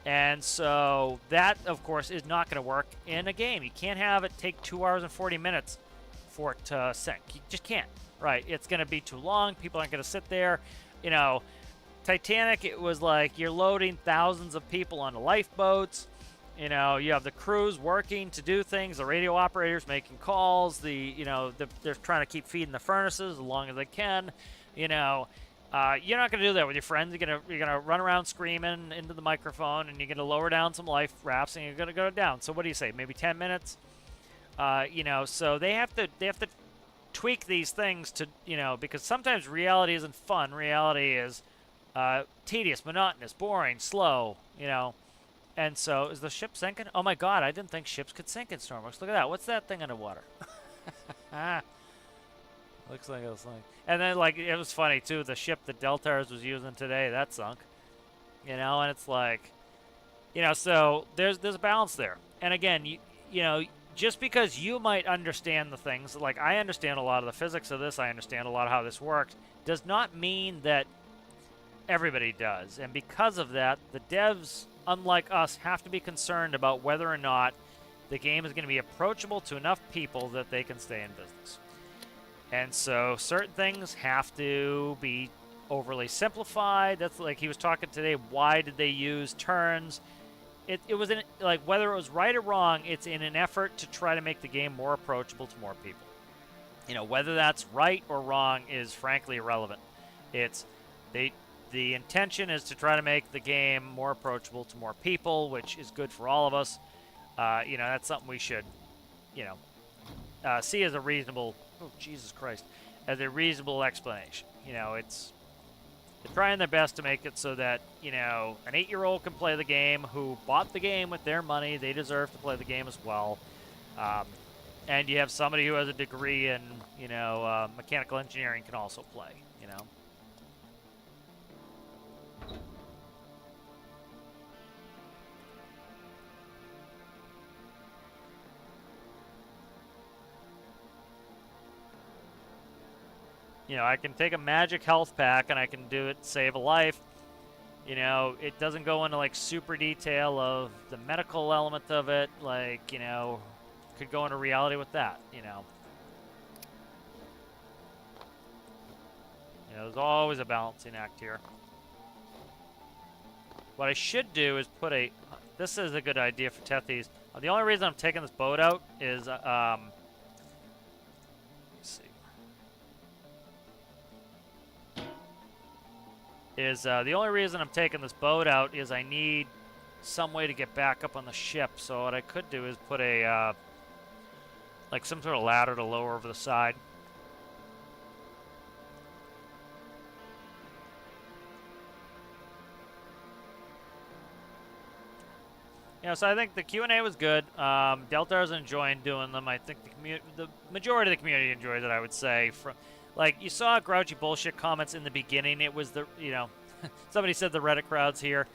And so that, of course, is not going to work in a game. You can't have it take 2 hours and 40 minutes for it to sink. You just can't. right? It's going to be too long. People aren't going to sit there. You know, Titanic, it was like you're loading thousands of people onto lifeboats. You know, you have the crews working to do things, the radio operators making calls, they're trying to keep feeding the furnaces as long as they can. You know, you're not going to do that with your friends. You're gonna run around screaming into the microphone, and you're going to lower down some life rafts, and you're going to go down. So what do you say? Maybe 10 minutes? You know, so they have to tweak these things to, you know, because sometimes reality isn't fun. Reality is tedious, monotonous, boring, slow, you know. And so, is the ship sinking? Oh my god, I didn't think ships could sink in stormworks. Look at that. What's that thing underwater? Ah, looks like it was like... And then, like, it was funny, too. The ship that Deltars was using today, that sunk. You know, and it's like... You know, so there's a balance there. And again, you know, just because you might understand the things, like I understand a lot of the physics of this, I understand a lot of how this works, does not mean that everybody does. And because of that, the devs, unlike us, have to be concerned about whether or not the game is going to be approachable to enough people that they can stay in business. And so certain things have to be overly simplified. That's like he was talking today, why did they use turns? It was in, like, whether it was right or wrong, it's in an effort to try to make the game more approachable to more people. You know, whether that's right or wrong is frankly irrelevant. It's the intention is to try to make the game more approachable to more people, which is good for all of us. You know, that's something we should, you know, see as a reasonable, oh, Jesus Christ, as a reasonable explanation. You know, they're trying their best to make it so that, you know, an 8-year-old can play the game who bought the game with their money. They deserve to play the game as well. And you have somebody who has a degree in, you know, mechanical engineering can also play, you know. You know, I can take a magic health pack and I can do it, save a life. You know, it doesn't go into like super detail of the medical element of it. Like, you know, could go into reality with that, you know. You know, there's always a balancing act here. What I should do is put a... This is a good idea for Tethys. The only reason I'm taking this boat out is... let's see. The only reason I'm taking this boat out is I need some way to get back up on the ship. So what I could do is put a, like some sort of ladder to lower over the side. Yeah, so I think the Q&A was good. Deltar's enjoying doing them. I think the majority of the community enjoys it, I would say. Like, you saw grouchy bullshit comments in the beginning. It was the, you know, somebody said the Reddit crowds here.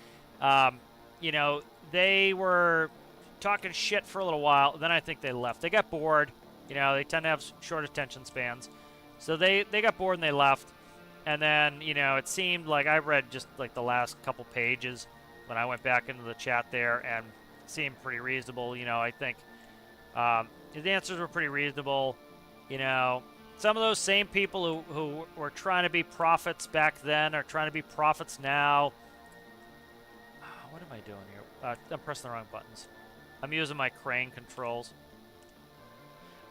You know, they were talking shit for a little while. Then I think they left. They got bored. You know, they tend to have short attention spans. So they got bored and they left. And then, you know, it seemed like I read just like the last couple pages when I went back into the chat there, and it seemed pretty reasonable. You know, I think the answers were pretty reasonable. You know, some of those same people who were trying to be prophets back then are trying to be prophets now. What am I doing here? I'm pressing the wrong buttons. I'm using my crane controls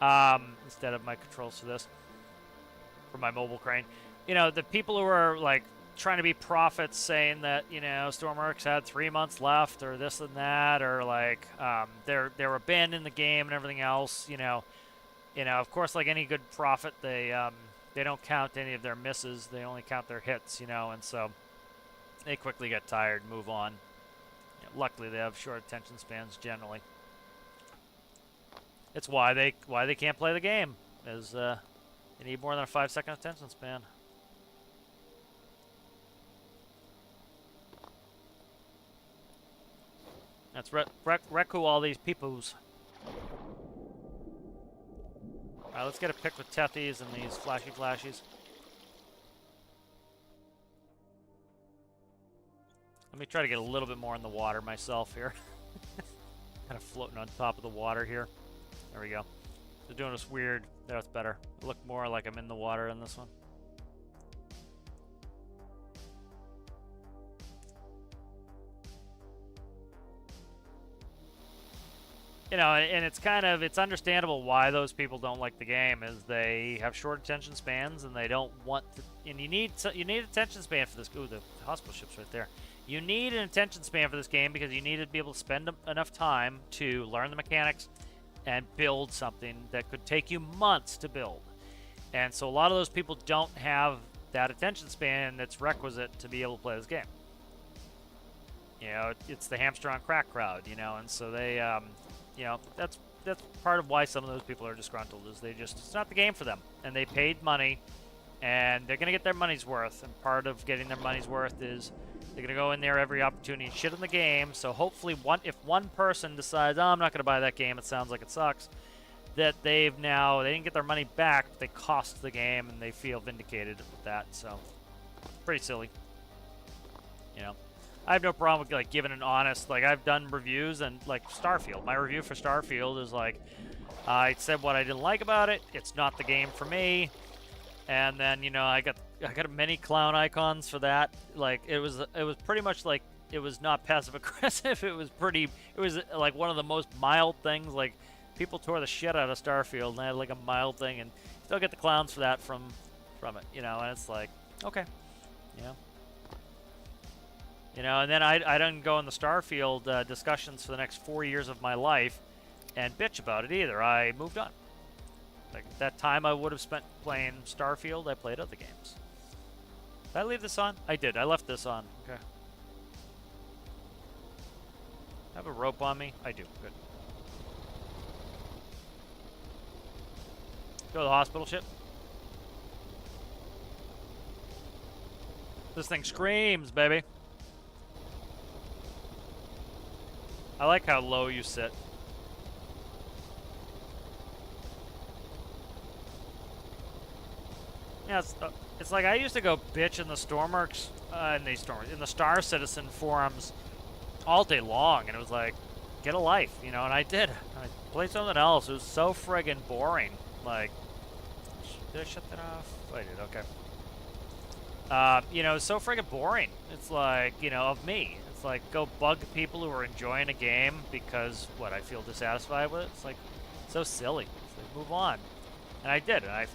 instead of my controls for this, for my mobile crane. You know, the people who are like trying to be prophets saying that, you know, Stormworks had 3 months left or this and that, or like they're abandoned the game and everything else. You know, of course, like any good prophet, they don't count any of their misses. They only count their hits. You know, and so they quickly get tired and move on. You know, luckily, they have short attention spans generally. It's why they can't play the game, is they need more than a 5-second attention span. Let's Reku all these peoples. Alright, let's get a pick with Tethys and these flashies. Let me try to get a little bit more in the water myself here. Kind of floating on top of the water here. There we go. They're doing this weird. That's better. I look more like I'm in the water in this one. You know, and it's understandable why those people don't like the game, is they have short attention spans and they don't want to, and you need attention span for this. Ooh, the hospital ship's right there. You need an attention span for this game because you need to be able to spend enough time to learn the mechanics and build something that could take you months to build. And so a lot of those people don't have that attention span that's requisite to be able to play this game. You know, it's the hamster on crack crowd, you know, and so they you know, that's part of why some of those people are disgruntled, is it's not the game for them, and they paid money, and they're gonna get their money's worth. And part of getting their money's worth is they're gonna go in there every opportunity and shit on the game. So hopefully, if one person decides, oh, I'm not gonna buy that game, it sounds like it sucks, that they didn't get their money back, but they cost the game, and they feel vindicated with that. So pretty silly, you know. I have no problem with, like, giving an honest, like, I've done reviews, and, like, Starfield. My review for Starfield is, like, I said what I didn't like about it. It's not the game for me. And then, you know, I got many clown icons for that. Like, it was pretty much, like, it was not passive-aggressive. It was like, one of the most mild things. Like, people tore the shit out of Starfield, and I had, like, a mild thing, and still get the clowns for that from it, you know, and it's like, okay, you know. You know, and then I didn't go in the Starfield discussions for the next 4 years of my life and bitch about it either. I moved on. Like, that time I would have spent playing Starfield, I played other games. Did I leave this on? I did. I left this on. Okay. Have a rope on me? I do. Good. Go to the hospital ship. This thing screams, baby. I like how low you sit. Yeah, it's like I used to go bitch in the stormworks, in the Star Citizen forums all day long, and it was like, get a life, you know, and I did. I played something else. It was so friggin' boring. Like, did I shut that off? Oh, I did, okay. You know, it's so friggin' boring. It's like, you know, of me. It's like, go bug people who are enjoying a game because, what, I feel dissatisfied with it? It's like, so silly. It's like, move on. And I did. And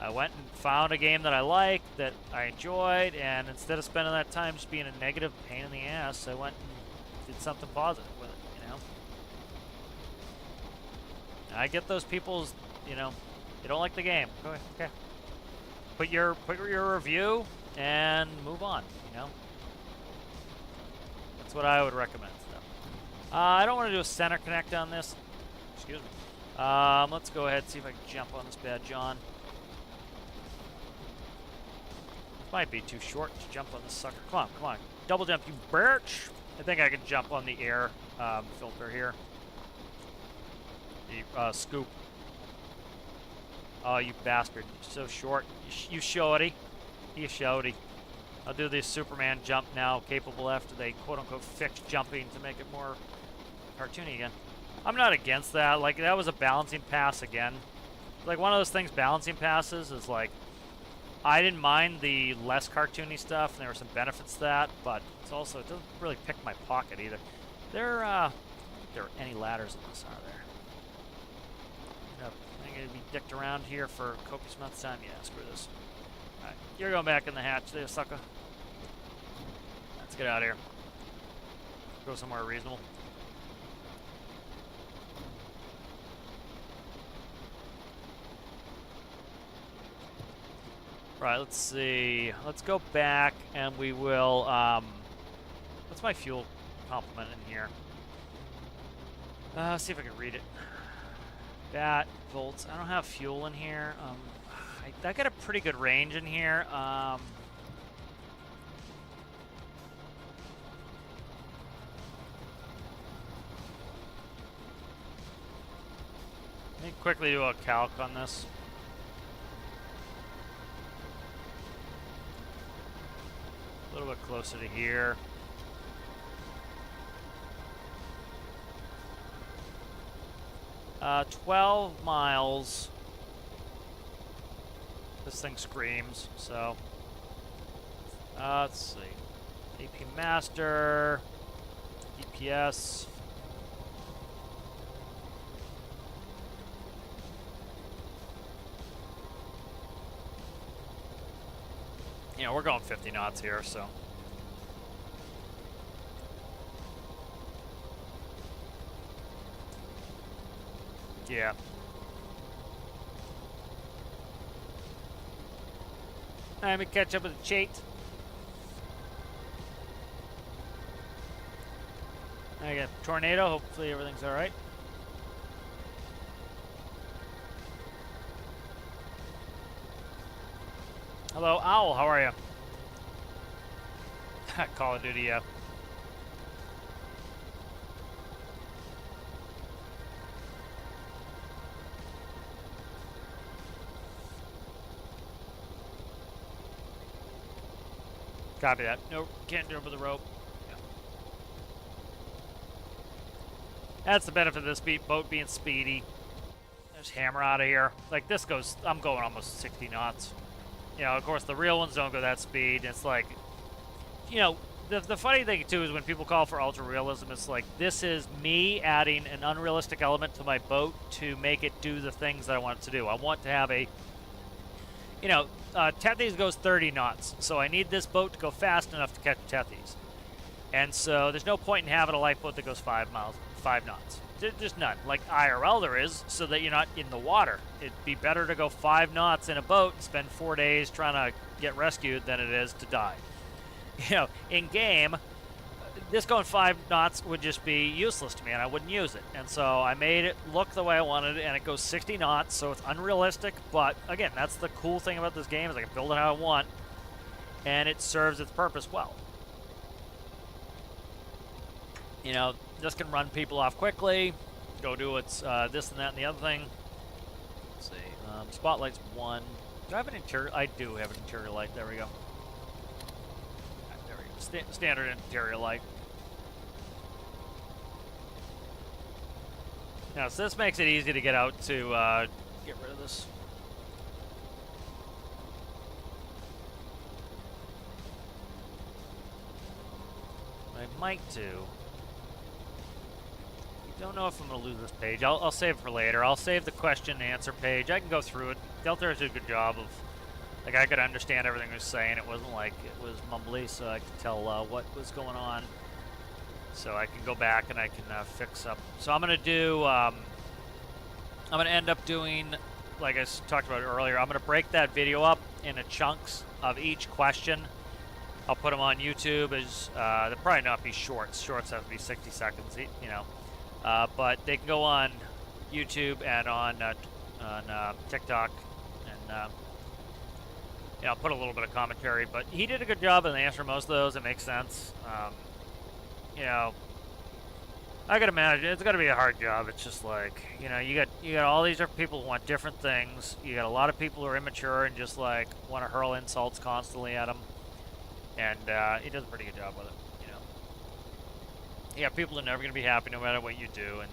I went and found a game that I liked, that I enjoyed, and instead of spending that time just being a negative pain in the ass, I went and did something positive with it, you know? And I get those people's, you know, they don't like the game. Go ahead, okay. Put your review and move on, you know? That's what I would recommend to them. I don't want to do a center connect on this. Excuse me. Let's go ahead and see if I can jump on this bad John. This might be too short to jump on this sucker. Come on, come on. Double jump, you birch! I think I can jump on the air filter here. The scoop. Oh, you bastard. You're so short. You shorty. You shorty. I'll do this Superman jump now, capable after they quote-unquote fix jumping to make it more cartoony again. I'm not against that. Like, that was a balancing pass again. Like, one of those things, balancing passes, is like, I didn't mind the less cartoony stuff, and there were some benefits to that, but it's also, it doesn't really pick my pocket either. There are any ladders in this, are there? I'm going to be dicked around here for copious amounts of time. Yeah, screw this. Alright, you're going back in the hatch there, sucker. Let's get out of here. Go somewhere reasonable. Right, let's see. Let's go back and we will, what's my fuel complement in here? See if I can read it. Bat, volts. I don't have fuel in here. I got a pretty good range in here. Let me quickly do a calc on this. A little bit closer to here. 12 miles. This thing screams, so. Let's see. AP Master. DPS. You know, we're going 50 knots here, so. Yeah. Let me catch up with the cheat. I got tornado. Hopefully everything's all right. Hello, Owl. How are you? Call of Duty, yeah. Copy that. Nope, can't do it with a rope. Yeah. That's the benefit of this boat being speedy. Just hammer out of here. Like this goes, I'm going almost 60 knots. You know, of course, the real ones don't go that speed. It's like, you know, the funny thing, too, is when people call for ultra-realism, it's like, this is me adding an unrealistic element to my boat to make it do the things that I want it to do. I want to have a, you know, Tethys goes 30 knots, so I need this boat to go fast enough to catch Tethys. And so there's no point in having a lifeboat that goes 5 knots. Just none. Like IRL there is, so that you're not in the water. It'd be better to go 5 knots in a boat and spend 4 days trying to get rescued than it is to die. You know, in game, this going 5 knots would just be useless to me, and I wouldn't use it. And so I made it look the way I wanted it, and it goes 60 knots, so it's unrealistic. But again, that's the cool thing about this game is I can build it how I want, and it serves its purpose well. You know, this can run people off quickly, go do its this and that and the other thing. Let's see. Spotlight's 1. Do I have an interior? I do have an interior light. There we go. Right, there we go. Standard interior light. Now, so this makes it easy to get out to get rid of this. What I might do. Don't know if I'm going to lose this page. I'll save it for later. I'll save the question and answer page. I can go through it. Delta did a good job of, like, I could understand everything he was saying. It wasn't like it was mumbly, so I could tell what was going on. So I can go back and I can fix up. So I'm going to do, I'm going to end up doing, like I talked about earlier, I'm going to break that video up into chunks of each question. I'll put them on YouTube. They'll probably not be shorts. Shorts have to be 60 seconds, you know. But they can go on YouTube and on TikTok, and you know, put a little bit of commentary. But he did a good job in answering most of those. It makes sense. You know, I gotta imagine it's gotta be a hard job. It's just like, you know, you got all these different people who want different things. You got a lot of people who are immature and just like want to hurl insults constantly at him, and he does a pretty good job with it. Yeah, people are never going to be happy no matter what you do, and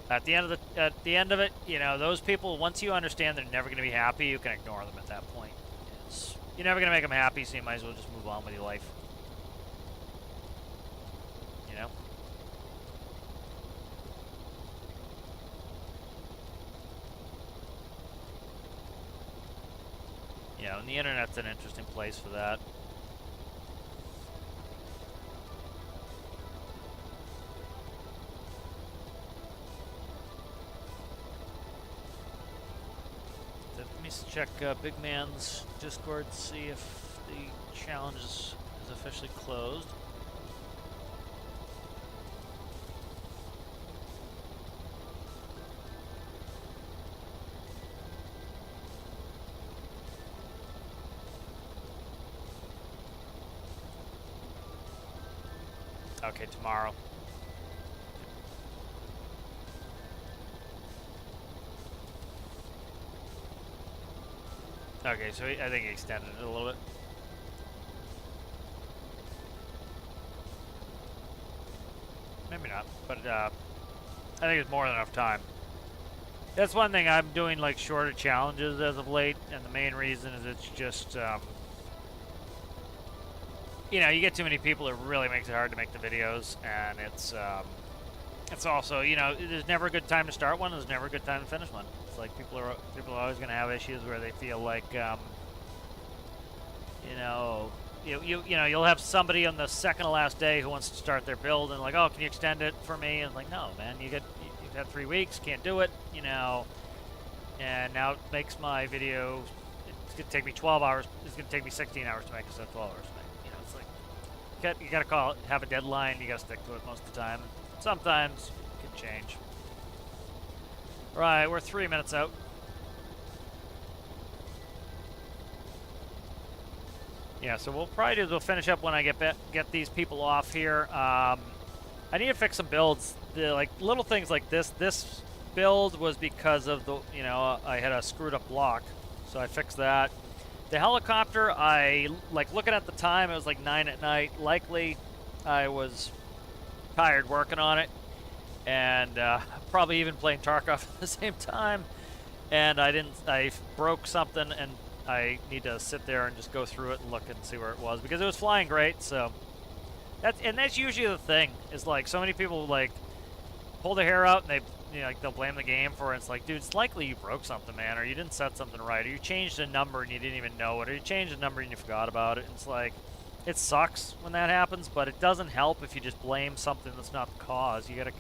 at the end of it, you know, those people, once you understand they're never going to be happy, you can ignore them at that point. You're never going to make them happy, so you might as well just move on with your life. You know? You know, and the internet's an interesting place for that. Check Big Man's Discord, see if the challenge is officially closed. Okay, tomorrow. Okay, so I think he extended it a little bit. Maybe not, but I think it's more than enough time. That's one thing. I'm doing like shorter challenges as of late, and the main reason is it's just, you know, you get too many people, it really makes it hard to make the videos, and it's also, you know, there's never a good time to start one. There's never a good time to finish one. It's like people are always going to have issues where they feel like, you know, you know, you'll have somebody on the second to last day who wants to start their build and like, oh, can you extend it for me? And like, no, man, you've had 3 weeks, can't do it, you know. And now it makes my video. It's gonna take me 12 hours. It's gonna take me 16 hours to make instead of 12 hours to make. You know, it's like you gotta call it, have a deadline. You gotta stick to it most of the time. Sometimes it can change. Right, we're 3 minutes out. Yeah, so we'll probably do. We'll finish up when I get these people off here. I need to fix some builds. Like little things like this. This build was because of the, you know, I had a screwed up block, so I fixed that. The helicopter, I like looking at the time. It was like 9 at night. Likely, I was tired working on it, and probably even playing Tarkov at the same time. And I broke something, and I need to sit there and just go through it and look and see where it was, because it was flying great. So that's usually the thing, is like so many people like pull their hair out and they, you know, like they'll blame the game for it. It's like, dude, it's likely you broke something, man, or you didn't set something right, or you changed a number and you didn't even know it, or you changed a number and you forgot about it. It's like, it sucks when that happens, but it doesn't help if you just blame something that's not the cause. You gotta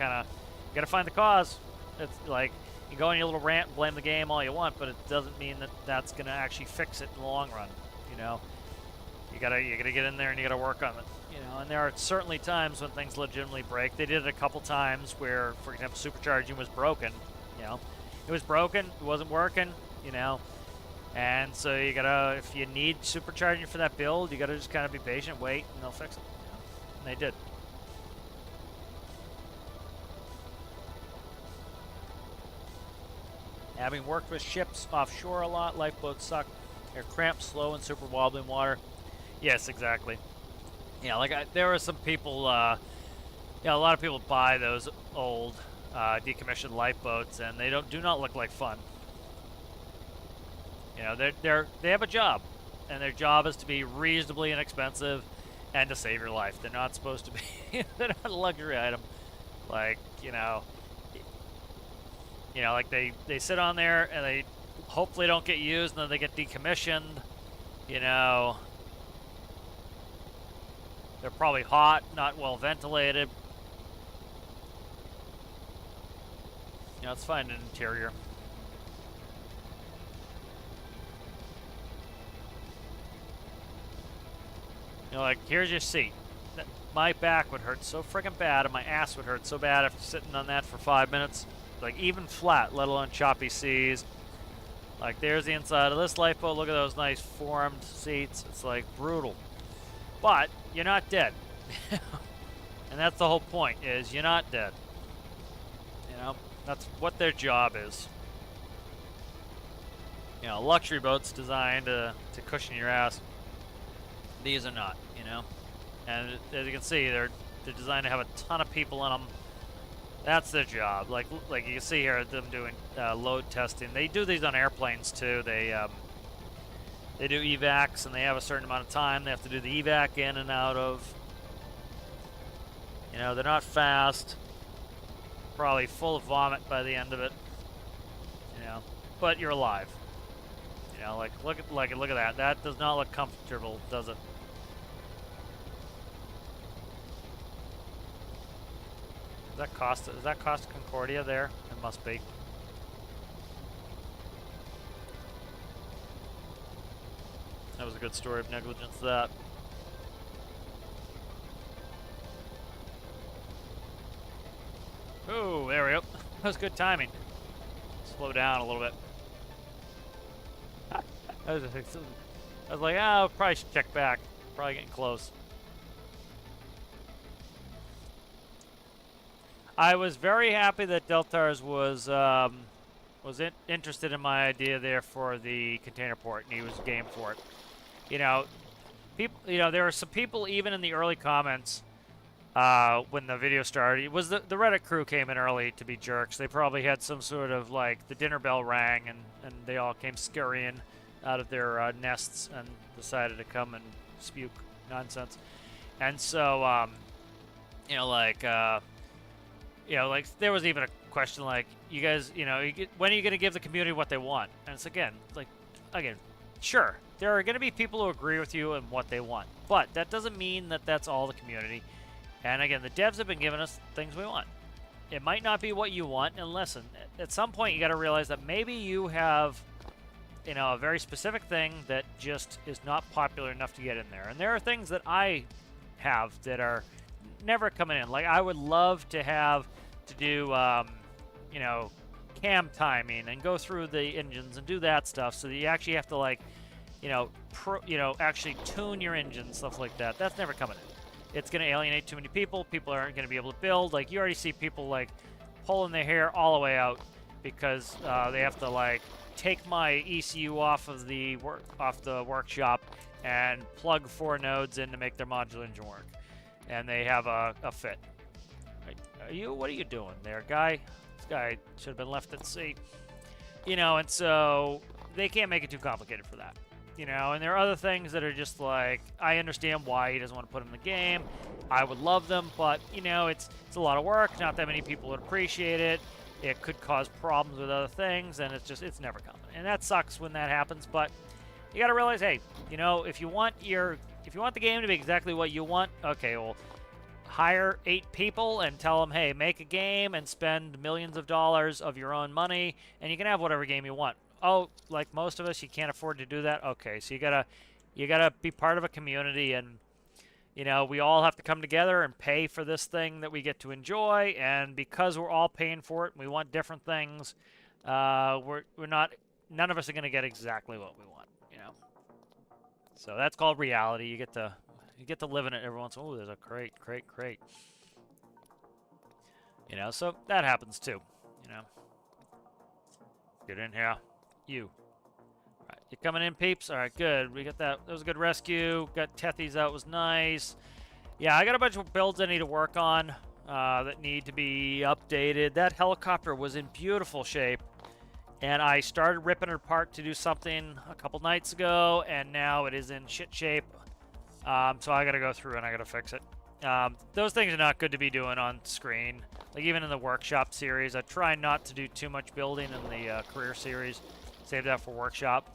find the cause. It's like, you go on your little rant and blame the game all you want, but it doesn't mean that that's gonna actually fix it in the long run. You know, you gotta get in there and you gotta work on it. You know, and there are certainly times when things legitimately break. They did it a couple times where, for example, supercharging was broken. You know, it was broken, it wasn't working. You know, and so you gotta, if you need supercharging for that build, you gotta just kind of be patient, wait, and they'll fix it. You know? And they did. Having worked with ships offshore a lot, lifeboats suck. They're cramped, slow, and super wobbly in water. Yes, exactly. Yeah, like there are some people, yeah, a lot of people buy those old decommissioned lifeboats, and they do not look like fun. You know, they have a job, and their job is to be reasonably inexpensive and to save your life. They're not supposed to be. They're not a luxury item. Like, like they sit on there and they hopefully don't get used, and then they get decommissioned. You know, they're probably hot, not well ventilated. You know, let's find an interior. You know, like, here's your seat. My back would hurt so freaking bad, and my ass would hurt so bad after sitting on that for 5 minutes. Like, even flat, let alone choppy seas. Like, there's the inside of this lifeboat. Look at those nice formed seats. It's like brutal. But you're not dead. And that's the whole point, is you're not dead. You know, that's what their job is. You know, luxury boats designed to cushion your ass. These are not, you know. And as you can see, they're designed to have a ton of people in them. That's their job. Like you can see here, them doing load testing. They do these on airplanes too. They do evacs, and they have a certain amount of time they have to do the evac in and out of. You know, they're not fast. Probably full of vomit by the end of it. You know, but you're alive. You know, like look at that. That does not look comfortable, does it? Is that Costa Concordia there? It must be. That was a good story of negligence, that. Oh, there we go. That was good timing. Slow down a little bit. I was like, oh, probably should check back. Probably getting close. I was very happy that Deltars was interested in my idea there for the container port, and he was game for it. You know, there were some people even in the early comments when the video started. It was the Reddit crew came in early to be jerks. They probably had some sort of like the dinner bell rang and they all came scurrying out of their nests and decided to come and spew nonsense. And so like there was even a question like, you guys, when are you going to give the community what they want? And it's again, sure, there are going to be people who agree with you and what they want, but that doesn't mean that that's all the community. And again, the devs have been giving us things we want. It might not be what you want, and listen, at some point you got to realize that maybe you have, a very specific thing that just is not popular enough to get in there. And there are things that I have that are never coming in. Like I would love to have to do, cam timing and go through the engines and do that stuff, so that you actually have to like, actually tune your engine, stuff like that. That's never coming in. It's going to alienate too many people. People aren't going to be able to build. Like, you already see people, like, pulling their hair all the way out because they have to, like, take my ECU off the workshop and plug 4 nodes in to make their modular engine work. And they have a fit. What are you doing there, guy? This guy should have been left at sea. And so they can't make it too complicated for that. And there are other things that are just like, I understand why he doesn't want to put them in the game. I would love them, but, it's a lot of work. Not that many people would appreciate it. It could cause problems with other things, and it's never coming. And that sucks when that happens, but you got to realize, hey, if you want the game to be exactly what you want, okay, well, hire 8 people and tell them, hey, make a game and spend millions of dollars of your own money, and you can have whatever game you want. Oh, like most of us, you can't afford to do that? Okay, so you gotta be part of a community, and, we all have to come together and pay for this thing that we get to enjoy, and because we're all paying for it and we want different things, none of us are going to get exactly what we want, So that's called reality. You get to live in it every once in a while. Oh, there's a crate. So that happens too, Get in here. You. All right, you coming in, peeps? All right, good. We got that. That was a good rescue. Got Tethies out. Was nice. Yeah, I got a bunch of builds I need to work on that need to be updated. That helicopter was in beautiful shape, and I started ripping it apart to do something a couple nights ago, and now it is in shit shape. So I got to go through and I got to fix it. Those things are not good to be doing on screen. Like even in the workshop series, I try not to do too much building in the career series. Save that for workshop.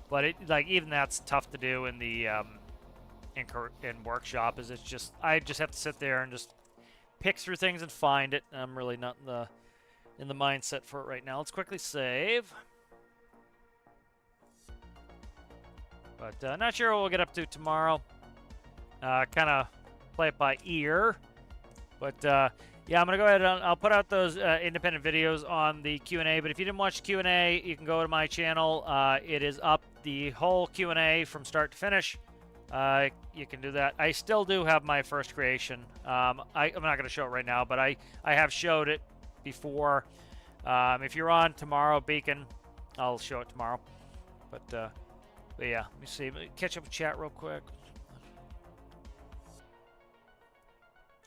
But even that's tough to do in the in workshop. I just have to sit there and just pick through things and find it. I'm really not in the mindset for it right now. Let's quickly save. But not sure what we'll get up to tomorrow. Kind of play it by ear. But yeah, I'm going to go ahead and I'll put out those independent videos on the Q&A. But if you didn't watch the Q&A, you can go to my channel. It is up, the whole Q&A from start to finish. You can do that. I still do have my first creation. I'm not going to show it right now, but I have showed it before. If you're on tomorrow, Beacon, I'll show it tomorrow. But yeah, let me see. Catch up with chat real quick.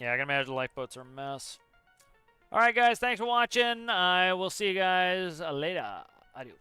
Yeah, I can imagine the lifeboats are a mess. All right, guys, thanks for watching. I will see you guys later. Adios.